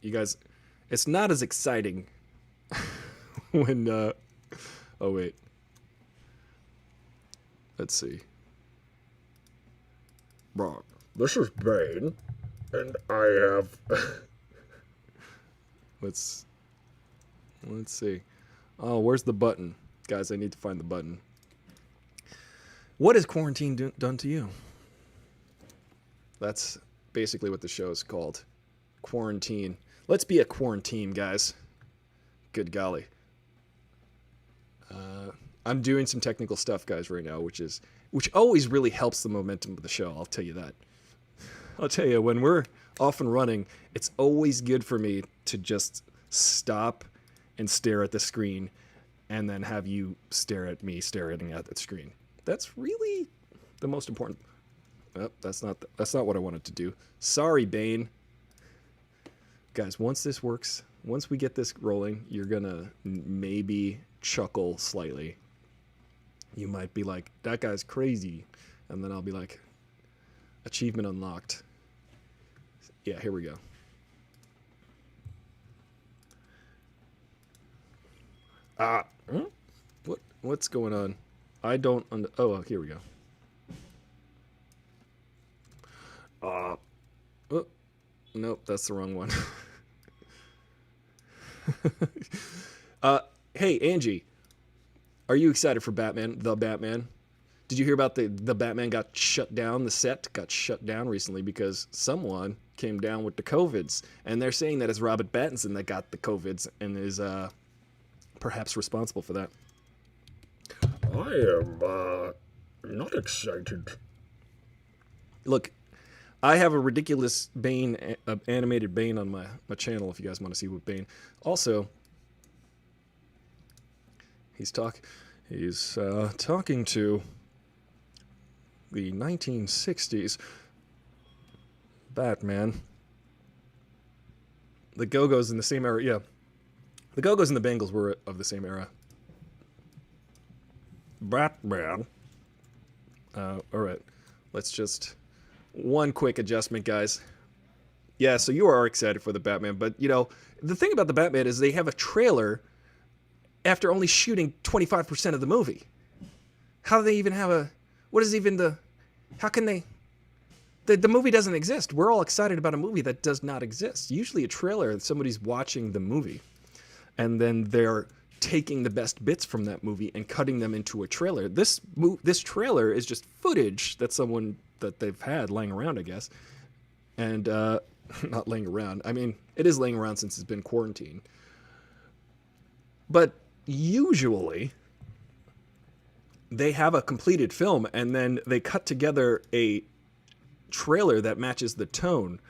You guys, it's not as exciting when oh wait. Let's see. Brock, this is Bane, and I have let's see. Oh, where's the button? Guys, I need to find the button. What has quarantine done to you? That's basically what the show is called. Quarantine. Let's be a quarantine, guys. Good golly. I'm doing some technical stuff, guys, right now, which always really helps the momentum of the show. I'll tell you that. I'll tell you, when we're off and running, it's always good for me to just stop and stare at the screen and then have you stare at me staring at that screen. That's really the most important. Oh, that's not what I wanted to do. Sorry, Bane. Guys, once this works, once we get this rolling, you're gonna maybe chuckle slightly. You might be like, that guy's crazy. And then I'll be like, achievement unlocked. Yeah, here we go. What's going on? I don't oh, here we go. Oh, nope, that's the wrong one. Hey, Angie, are you excited for Batman, the Batman? Did you hear about the Batman got shut down? The set got shut down recently because someone came down with the COVIDs, and they're saying that it's Robert Pattinson that got the COVIDs and is perhaps responsible for that. I am not excited. Look, I have a ridiculous Bane, animated Bane on my channel if you guys want to see what Bane. Also, he's talking to the 1960s Batman. The Go-Go's in the same era, yeah. The Go-Go's and the Bengals were of the same era. Batman. All right, let's just one quick adjustment, guys. Yeah, so you are excited for the Batman, but you know the thing about the Batman is they have a trailer after only shooting 25% of the movie. How do they even have a? What is even the? How can they? The movie doesn't exist. We're all excited about a movie that does not exist. Usually, a trailer, somebody's watching the movie, and then they're taking the best bits from that movie and cutting them into a trailer. This trailer is just footage that they've had laying around, I guess, and not laying around. I mean, it is laying around since it's been quarantined. But usually, they have a completed film and then they cut together a trailer that matches the tone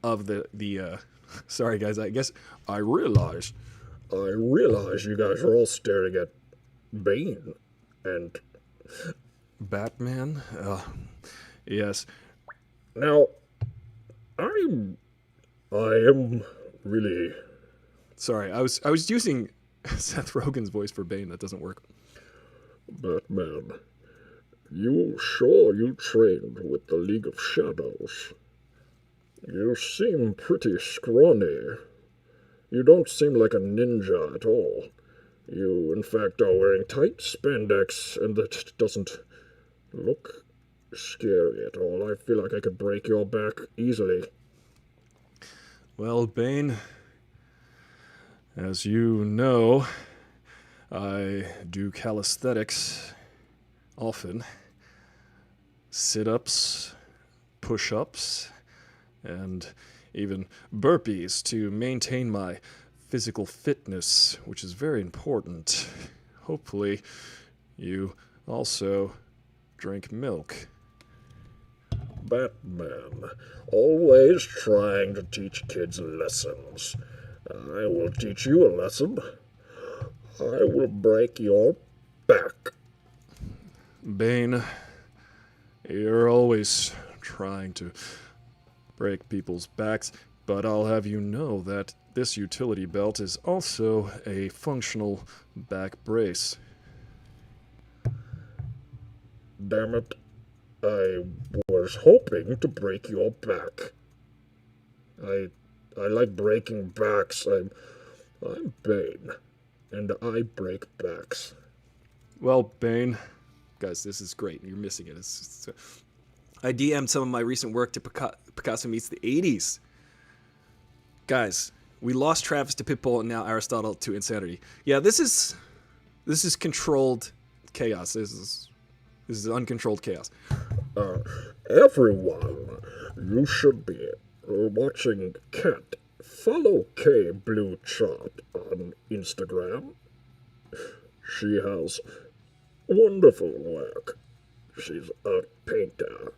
of the. Sorry, guys. I guess I realize you guys are all staring at Bane and Batman. Yes. Now, I am really. Sorry, I was using Seth Rogen's voice for Bane. That doesn't work. Batman, you trained with the League of Shadows. You seem pretty scrawny. You don't seem like a ninja at all. You, in fact, are wearing tight spandex, and that doesn't look scary at all. I feel like I could break your back easily. Well, Bane, as you know, I do calisthenics often. Sit-ups, push-ups, and even burpees to maintain my physical fitness, which is very important. Hopefully, you also drink milk. Batman, always trying to teach kids lessons. I will teach you a lesson. I will break your back. Bane, you're always trying to break people's backs, but I'll have you know that this utility belt is also a functional back brace. Damn it. I was hoping to break your back. I like breaking backs. I'm Bane, and I break backs. Well, Bane, guys, this is great. You're missing it. I DM'd some of my recent work to Picasso Meets the 80s. Guys, we lost Travis to Pitbull and now Aristotle to insanity. Yeah, this is controlled chaos. This is uncontrolled chaos. Everyone, you should be watching Cat. Follow K Blue Chop on Instagram. She has wonderful work. She's a painter.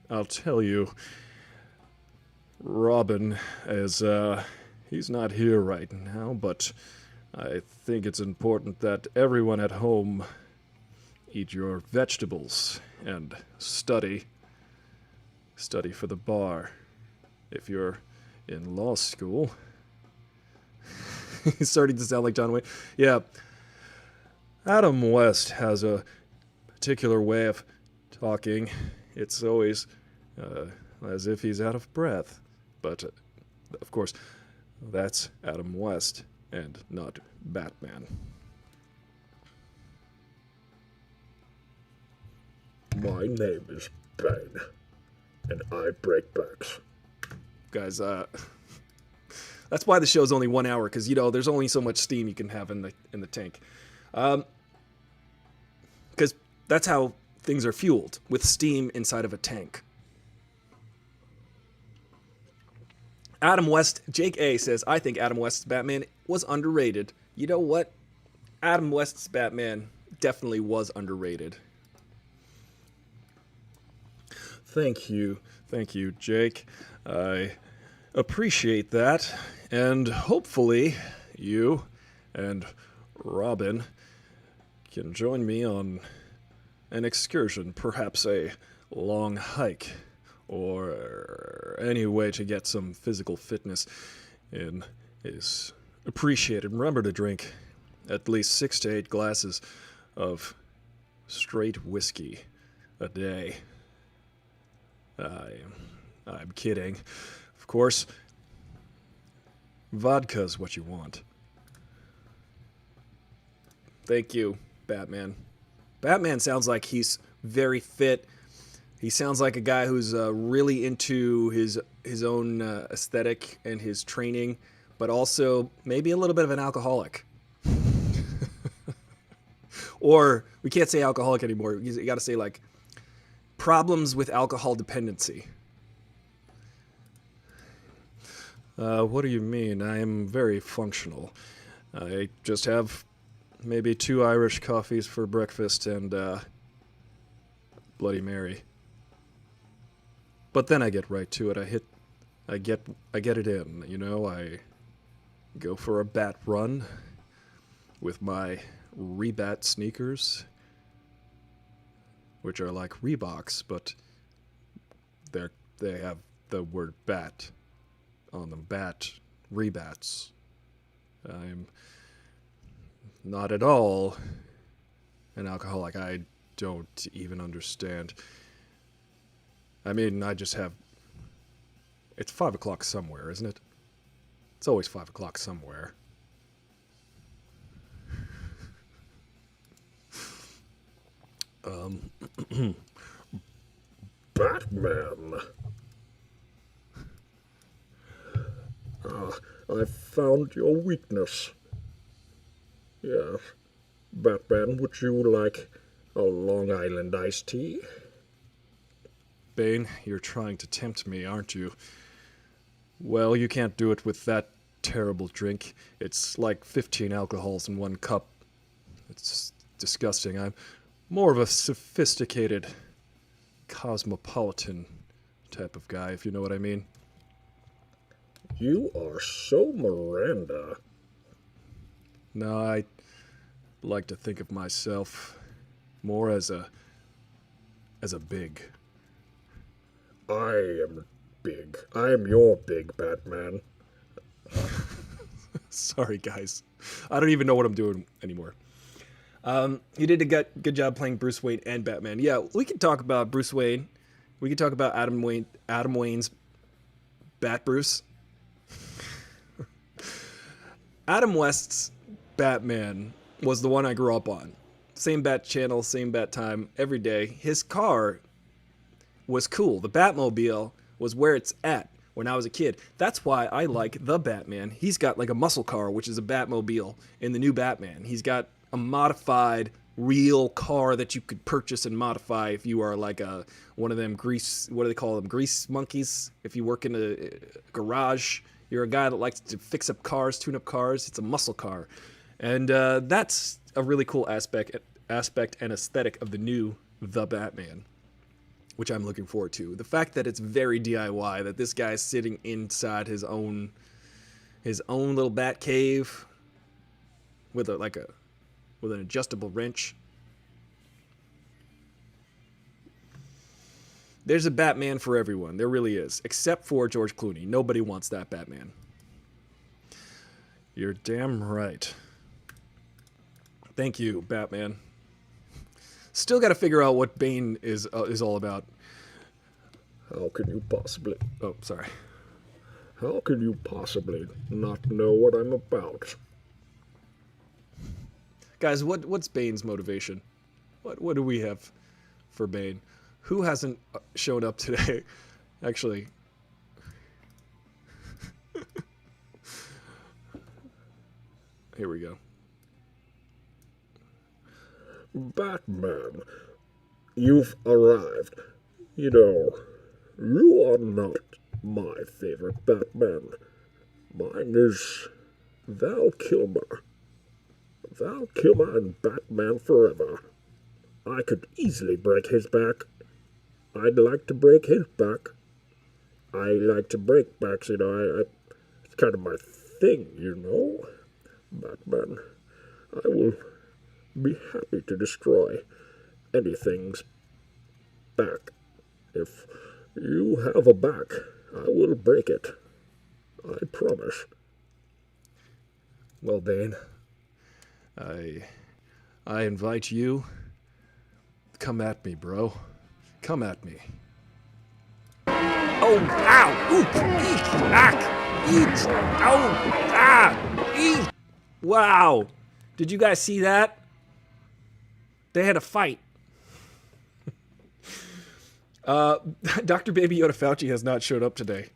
I'll tell you, Robin is, he's not here right now, but I think it's important that everyone at home eat your vegetables and study for the bar. If you're in law school. He's starting to sound like John Wayne. Yeah. Adam West has a particular way of talking. It's always as if he's out of breath. But, of course, that's Adam West and not Batman. My name is Bane, and I break backs. Guys, that's why the show's only 1 hour, because, there's only so much steam you can have in the tank. Because that's how things are fueled, with steam inside of a tank. Adam West, Jake A. says, I think Adam West's Batman was underrated. You know what? Adam West's Batman definitely was underrated. Thank you, Jake. I appreciate that, and hopefully you and Robin can join me on an excursion, perhaps a long hike, or any way to get some physical fitness in is appreciated. Remember to drink at least 6 to 8 glasses of straight whiskey a day. I'm kidding. Of course, vodka's what you want. Thank you, Batman. Batman sounds like he's very fit. He sounds like a guy who's really into his own aesthetic and his training, but also maybe a little bit of an alcoholic. Or we can't say alcoholic anymore. You got to say like problems with alcohol dependency. What do you mean? I am very functional. I just have maybe 2 Irish coffees for breakfast and Bloody Mary. But then I get right to it. I get it in. I go for a bat run with my Rebat sneakers, which are like Reeboks, but they have the word bat on them. Bat, Rebats. I'm not at all an alcoholic. I don't even understand. I mean, I just have... It's 5 o'clock somewhere, isn't it? It's always 5 o'clock somewhere. Batman. I found your weakness. Yes. Batman, would you like a Long Island iced tea? Bane, you're trying to tempt me, aren't you? Well, you can't do it with that terrible drink. It's like 15 alcohols in one cup. It's disgusting. I'm more of a sophisticated, cosmopolitan type of guy, if you know what I mean. You are so Miranda. No, I like to think of myself more as a big. I am big. I am your big Batman. Sorry, guys. I don't even know what I'm doing anymore. You did a good job playing Bruce Wayne and Batman. Yeah, we can talk about Bruce Wayne. We can talk about Adam Wayne's Bat Bruce. Adam West's Batman was the one I grew up on. Same Bat channel, same Bat time, every day. His car was cool. The Batmobile was where it's at when I was a kid. That's why I like the Batman. He's got like a muscle car, which is a Batmobile in the new Batman. He's got a modified real car that you could purchase and modify if you are like one of them grease, what do they call them, grease monkeys. If you work in a garage, you're a guy that likes to fix up cars, tune up cars. It's a muscle car, and that's a really cool aspect and aesthetic of the new The Batman, which I'm looking forward to. The fact that it's very DIY, that this guy's sitting inside his own little bat cave with an adjustable wrench. There's a Batman for everyone. There really is. Except for George Clooney. Nobody wants that Batman. You're damn right. Thank you, Batman. Still got to figure out what Bane is all about. How can you possibly... Oh, sorry. How can you possibly not know what I'm about? Guys, what's Bane's motivation? What do we have for Bane? Who hasn't shown up today? Actually, here we go. Batman, you've arrived. You know, you are not my favorite Batman. Mine is Val Kilmer. Val Kilmer and Batman forever. I could easily break his back. I'd like to break his back. I like to break backs, you know. It's kind of my thing, you know. Batman, I will be happy to destroy anything's back. If you have a back, I will break it. I promise. Well, Bane, I invite you. Come at me, bro. Come at me. Oh, ow! Oop! Eek! Ack! Eek! Ow! Ah! Eek! Wow! Did you guys see that? They had a fight. Dr. Baby Yoda Fauci has not showed up today.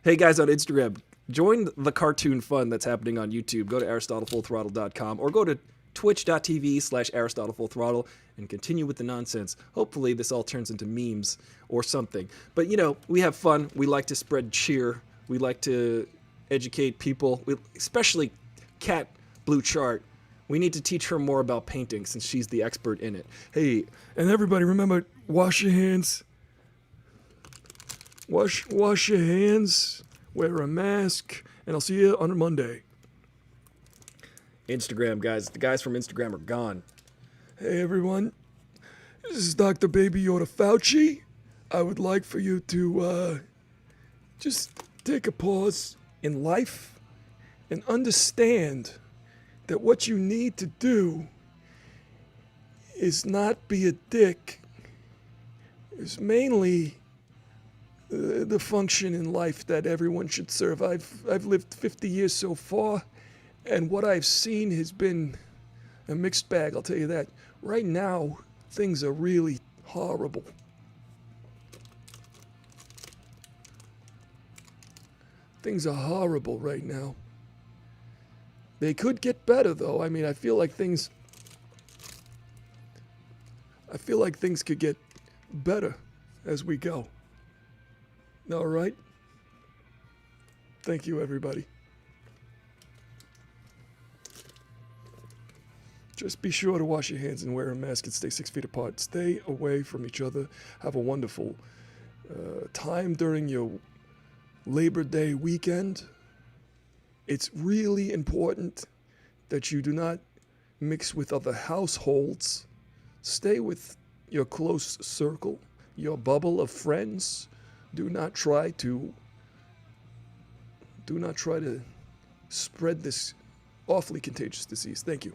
Hey guys on Instagram, join the cartoon fun that's happening on YouTube. Go to AristotleFullThrottle.com or go to twitch.tv/AristotleFullThrottle and continue with the nonsense. Hopefully this all turns into memes or something. But you know, we have fun. We like to spread cheer. We like to educate people, especially Cat Blue Chart. We need to teach her more about painting since she's the expert in it. Hey, and everybody remember, wash your hands. Wash your hands, wear a mask, and I'll see you on Monday. Instagram, guys. The guys from Instagram are gone. Hey, everyone. This is Dr. Baby Yoda Fauci. I would like for you to just take a pause in life and understand that what you need to do is not be a dick. It's mainly the function in life that everyone should serve. I've lived 50 years so far, and what I've seen has been a mixed bag, I'll tell you that. Right now, things are really horrible. Things are horrible right now. They could get better, though. I mean, I feel like things could get better as we go. All right? Thank you, everybody. Just be sure to wash your hands and wear a mask and stay 6 feet apart. Stay away from each other. Have a wonderful time during your Labor Day weekend. It's really important that you do not mix with other households. Stay with your close circle, your bubble of friends. Do not try to spread this awfully contagious disease. Thank you.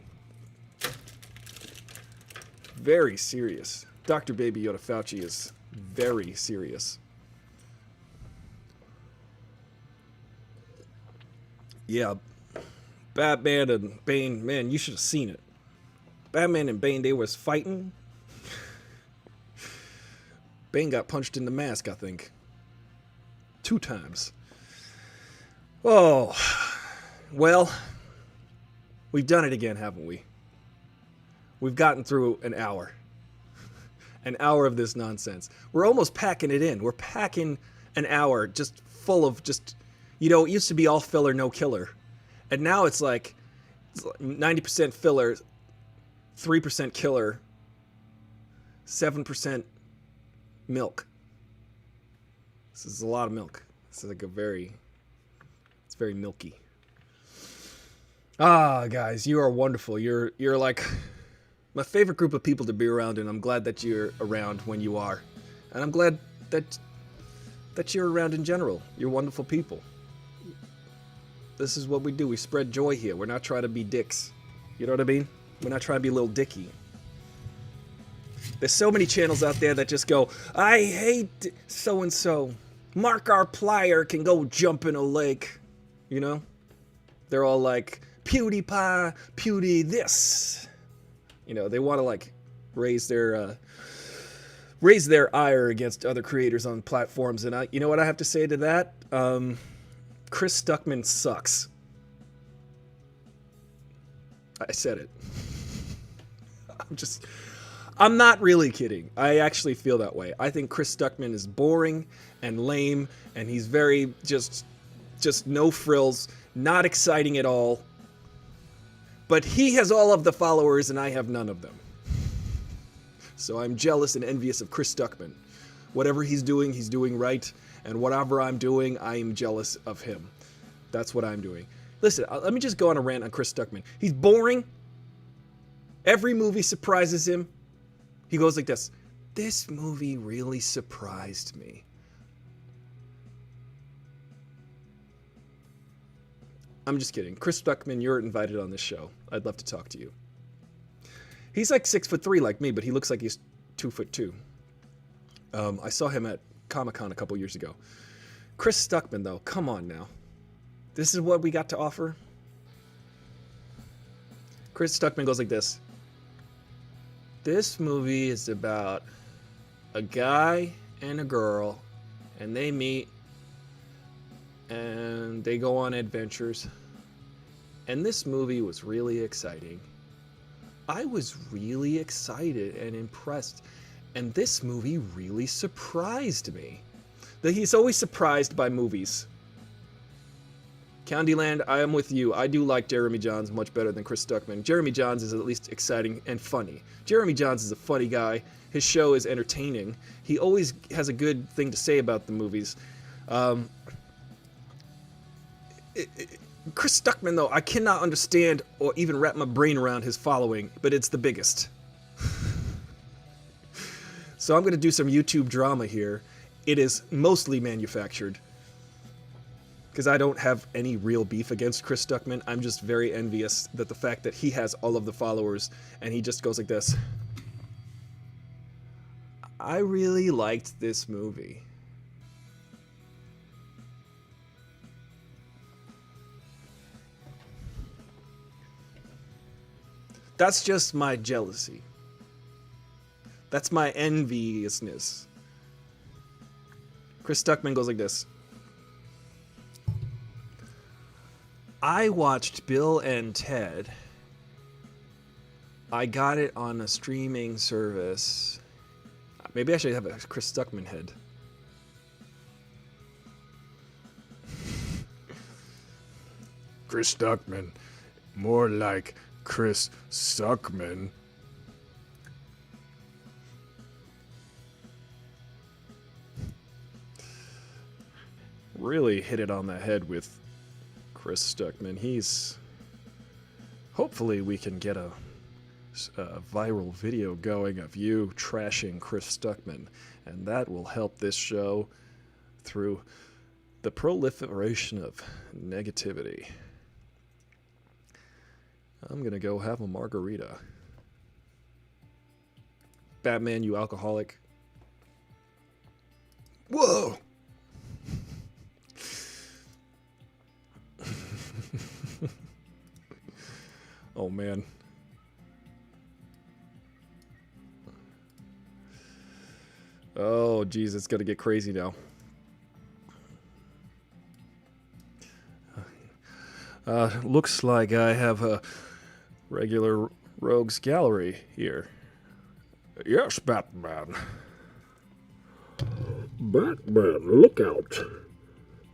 Very serious. Dr. Baby Yoda Fauci is very serious. Yeah, Batman and Bane, man, you should have seen it. Batman and Bane, they was fighting. Bane got punched in the mask, I think. 2 times. Oh, well, we've done it again, haven't we? We've gotten through an hour. An hour of this nonsense. We're almost packing it in. We're packing an hour just full of just, you know, it used to be all filler, no killer. And now it's like 90% filler, 3% killer, 7% milk. This is a lot of milk. This is like it's very milky. Ah, guys, you are wonderful. You're like my favorite group of people to be around, and I'm glad that you're around when you are. And I'm glad that you're around in general. You're wonderful people. This is what we do. We spread joy here. We're not trying to be dicks. You know what I mean? We're not trying to be a little dicky. There's so many channels out there that just go, I hate so-and-so. Markiplier can go jump in a lake. You know? They're all like, PewDiePie, Pewdie this. You know, they want to like raise their ire against other creators on platforms. And you know what I have to say to that? Chris Stuckman sucks. I said it. I'm not really kidding. I actually feel that way. I think Chris Stuckman is boring and lame, and he's very just no frills, not exciting at all. But he has all of the followers, and I have none of them. So I'm jealous and envious of Chris Stuckman. Whatever he's doing right. And whatever I'm doing, I am jealous of him. That's what I'm doing. Listen, let me just go on a rant on Chris Stuckman. He's boring. Every movie surprises him. He goes like this. This movie really surprised me. I'm just kidding. Chris Stuckman, you're invited on this show. I'd love to talk to you. He's like 6'3" like me, but he looks like he's 2'2". I saw him at Comic-Con a couple years ago. Chris Stuckman, though, come on now. This is what we got to offer? Chris Stuckman goes like this. This movie is about a guy and a girl, and they meet, and they go on adventures. And this movie was really exciting. I was really excited and impressed. And this movie really surprised me. That he's always surprised by movies. Candyland, I am with you. I do like Jeremy Jahns much better than Chris Stuckman. Jeremy Jahns is at least exciting and funny. Jeremy Jahns is a funny guy. His show is entertaining. He always has a good thing to say about the movies. Chris Stuckman, though, I cannot understand or even wrap my brain around his following, but it's the biggest. So I'm going to do some YouTube drama here. It is mostly manufactured. Because I don't have any real beef against Chris Stuckman. I'm just very envious that the fact that he has all of the followers and he just goes like this. I really liked this movie. That's just my jealousy. That's my enviousness. Chris Stuckman goes like this. I watched Bill and Ted. I got it on a streaming service. Maybe I should have a Chris Stuckman head. Chris Stuckman. More like Chris Suckman. Really hit it on the head with Chris Stuckman. He's... Hopefully we can get a viral video going of you trashing Chris Stuckman, and that will help this show through the proliferation of negativity. I'm gonna go have a margarita. Batman, you alcoholic. Whoa! Oh man. Oh geez, it's gonna get crazy now. Looks like I have a regular rogues gallery here. Yes, Batman. Batman, look out.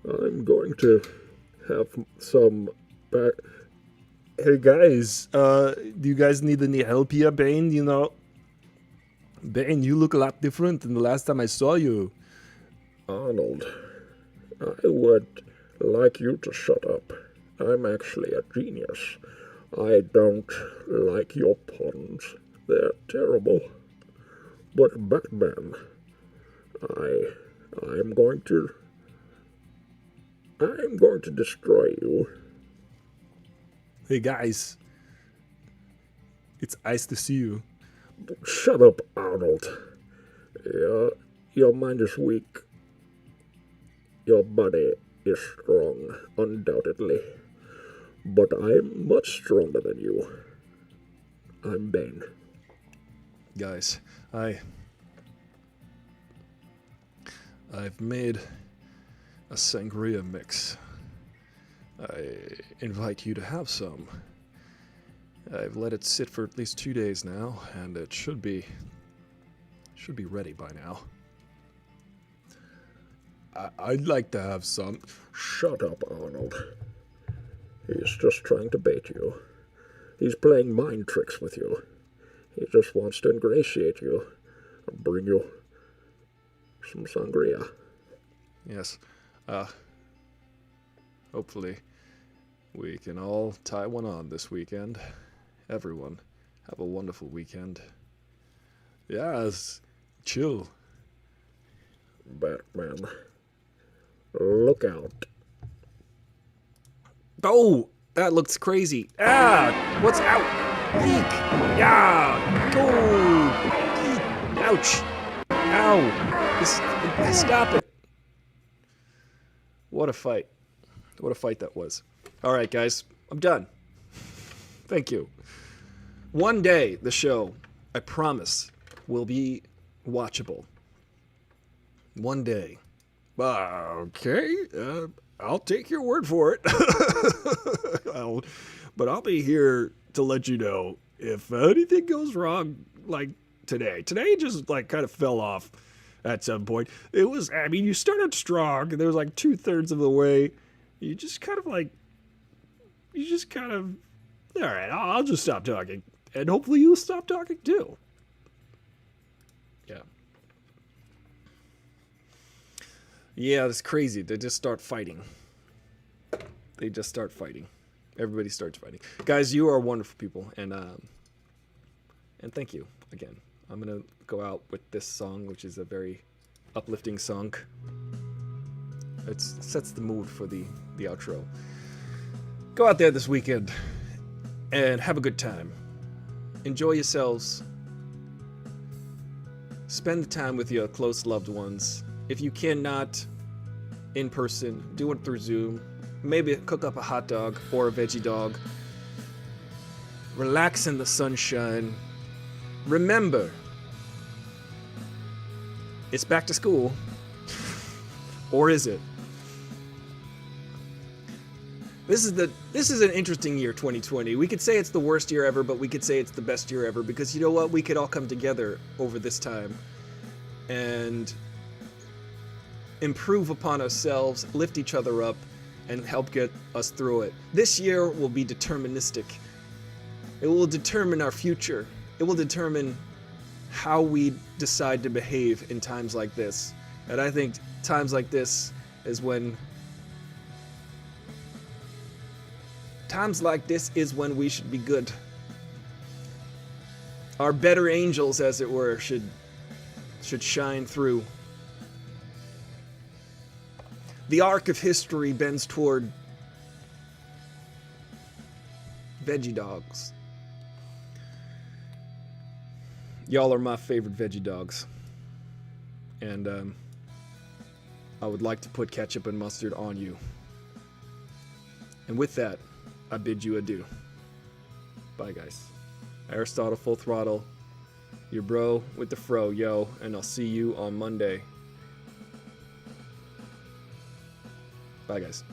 I'm going to have some back. Hey guys, do you guys need any help here, Bane? You know, Bane, you look a lot different than the last time I saw you. Arnold, I would like you to shut up. I'm actually a genius. I don't like your puns. They're terrible. But Batman, I'm going to destroy you. Hey guys, it's nice to see you. Shut up, Arnold. Your mind is weak. Your body is strong, undoubtedly. But I'm much stronger than you. I'm Bane. Guys, I've made a sangria mix. I invite you to have some. I've let it sit for at least 2 days now, and it should be ready by now. I'd like to have some. Shut up, Arnold. He's just trying to bait you. He's playing mind tricks with you. He just wants to ingratiate you and bring you some sangria. Yes. Hopefully we can all tie one on this weekend. Everyone, have a wonderful weekend. Yes, chill. Batman, look out. Oh, that looks crazy. Ah, what's out? Eek. Yeah. Go. Eek. Ouch. Ow. Stop it. What a fight. What a fight that was. All right, guys, I'm done. Thank you. One day, the show, I promise, will be watchable. One day. Okay, I'll take your word for it. But I'll be here to let you know if anything goes wrong, like today. Today just like kind of fell off at some point. It was, I mean, you started strong, and there was like 2/3 of the way. You just kind of, all right, I'll just stop talking. And hopefully you'll stop talking too. Yeah. Yeah, it's crazy. They just start fighting. Everybody starts fighting. Guys, you are wonderful people, and thank you again. I'm gonna go out with this song, which is a very uplifting song. It sets the mood for the outro. Go out there this weekend and have a good time. Enjoy yourselves. Spend the time with your close loved ones. If you cannot in person, do it through Zoom. Maybe cook up a hot dog or a veggie dog. Relax in the sunshine. Remember, it's back to school. Or is it? This is an interesting year, 2020. We could say it's the worst year ever, but we could say it's the best year ever, because you know what? We could all come together over this time and improve upon ourselves, lift each other up, and help get us through it. This year will be deterministic. It will determine our future. It will determine how we decide to behave in times like this. And I think times like this is when we should be good. Our better angels, as it were, should shine through. The arc of history bends toward veggie dogs. Y'all are my favorite veggie dogs. And I would like to put ketchup and mustard on you. And with that, I bid you adieu. Bye, guys. Aristotle Full Throttle, your bro with the fro, yo, and I'll see you on Monday. Bye, guys.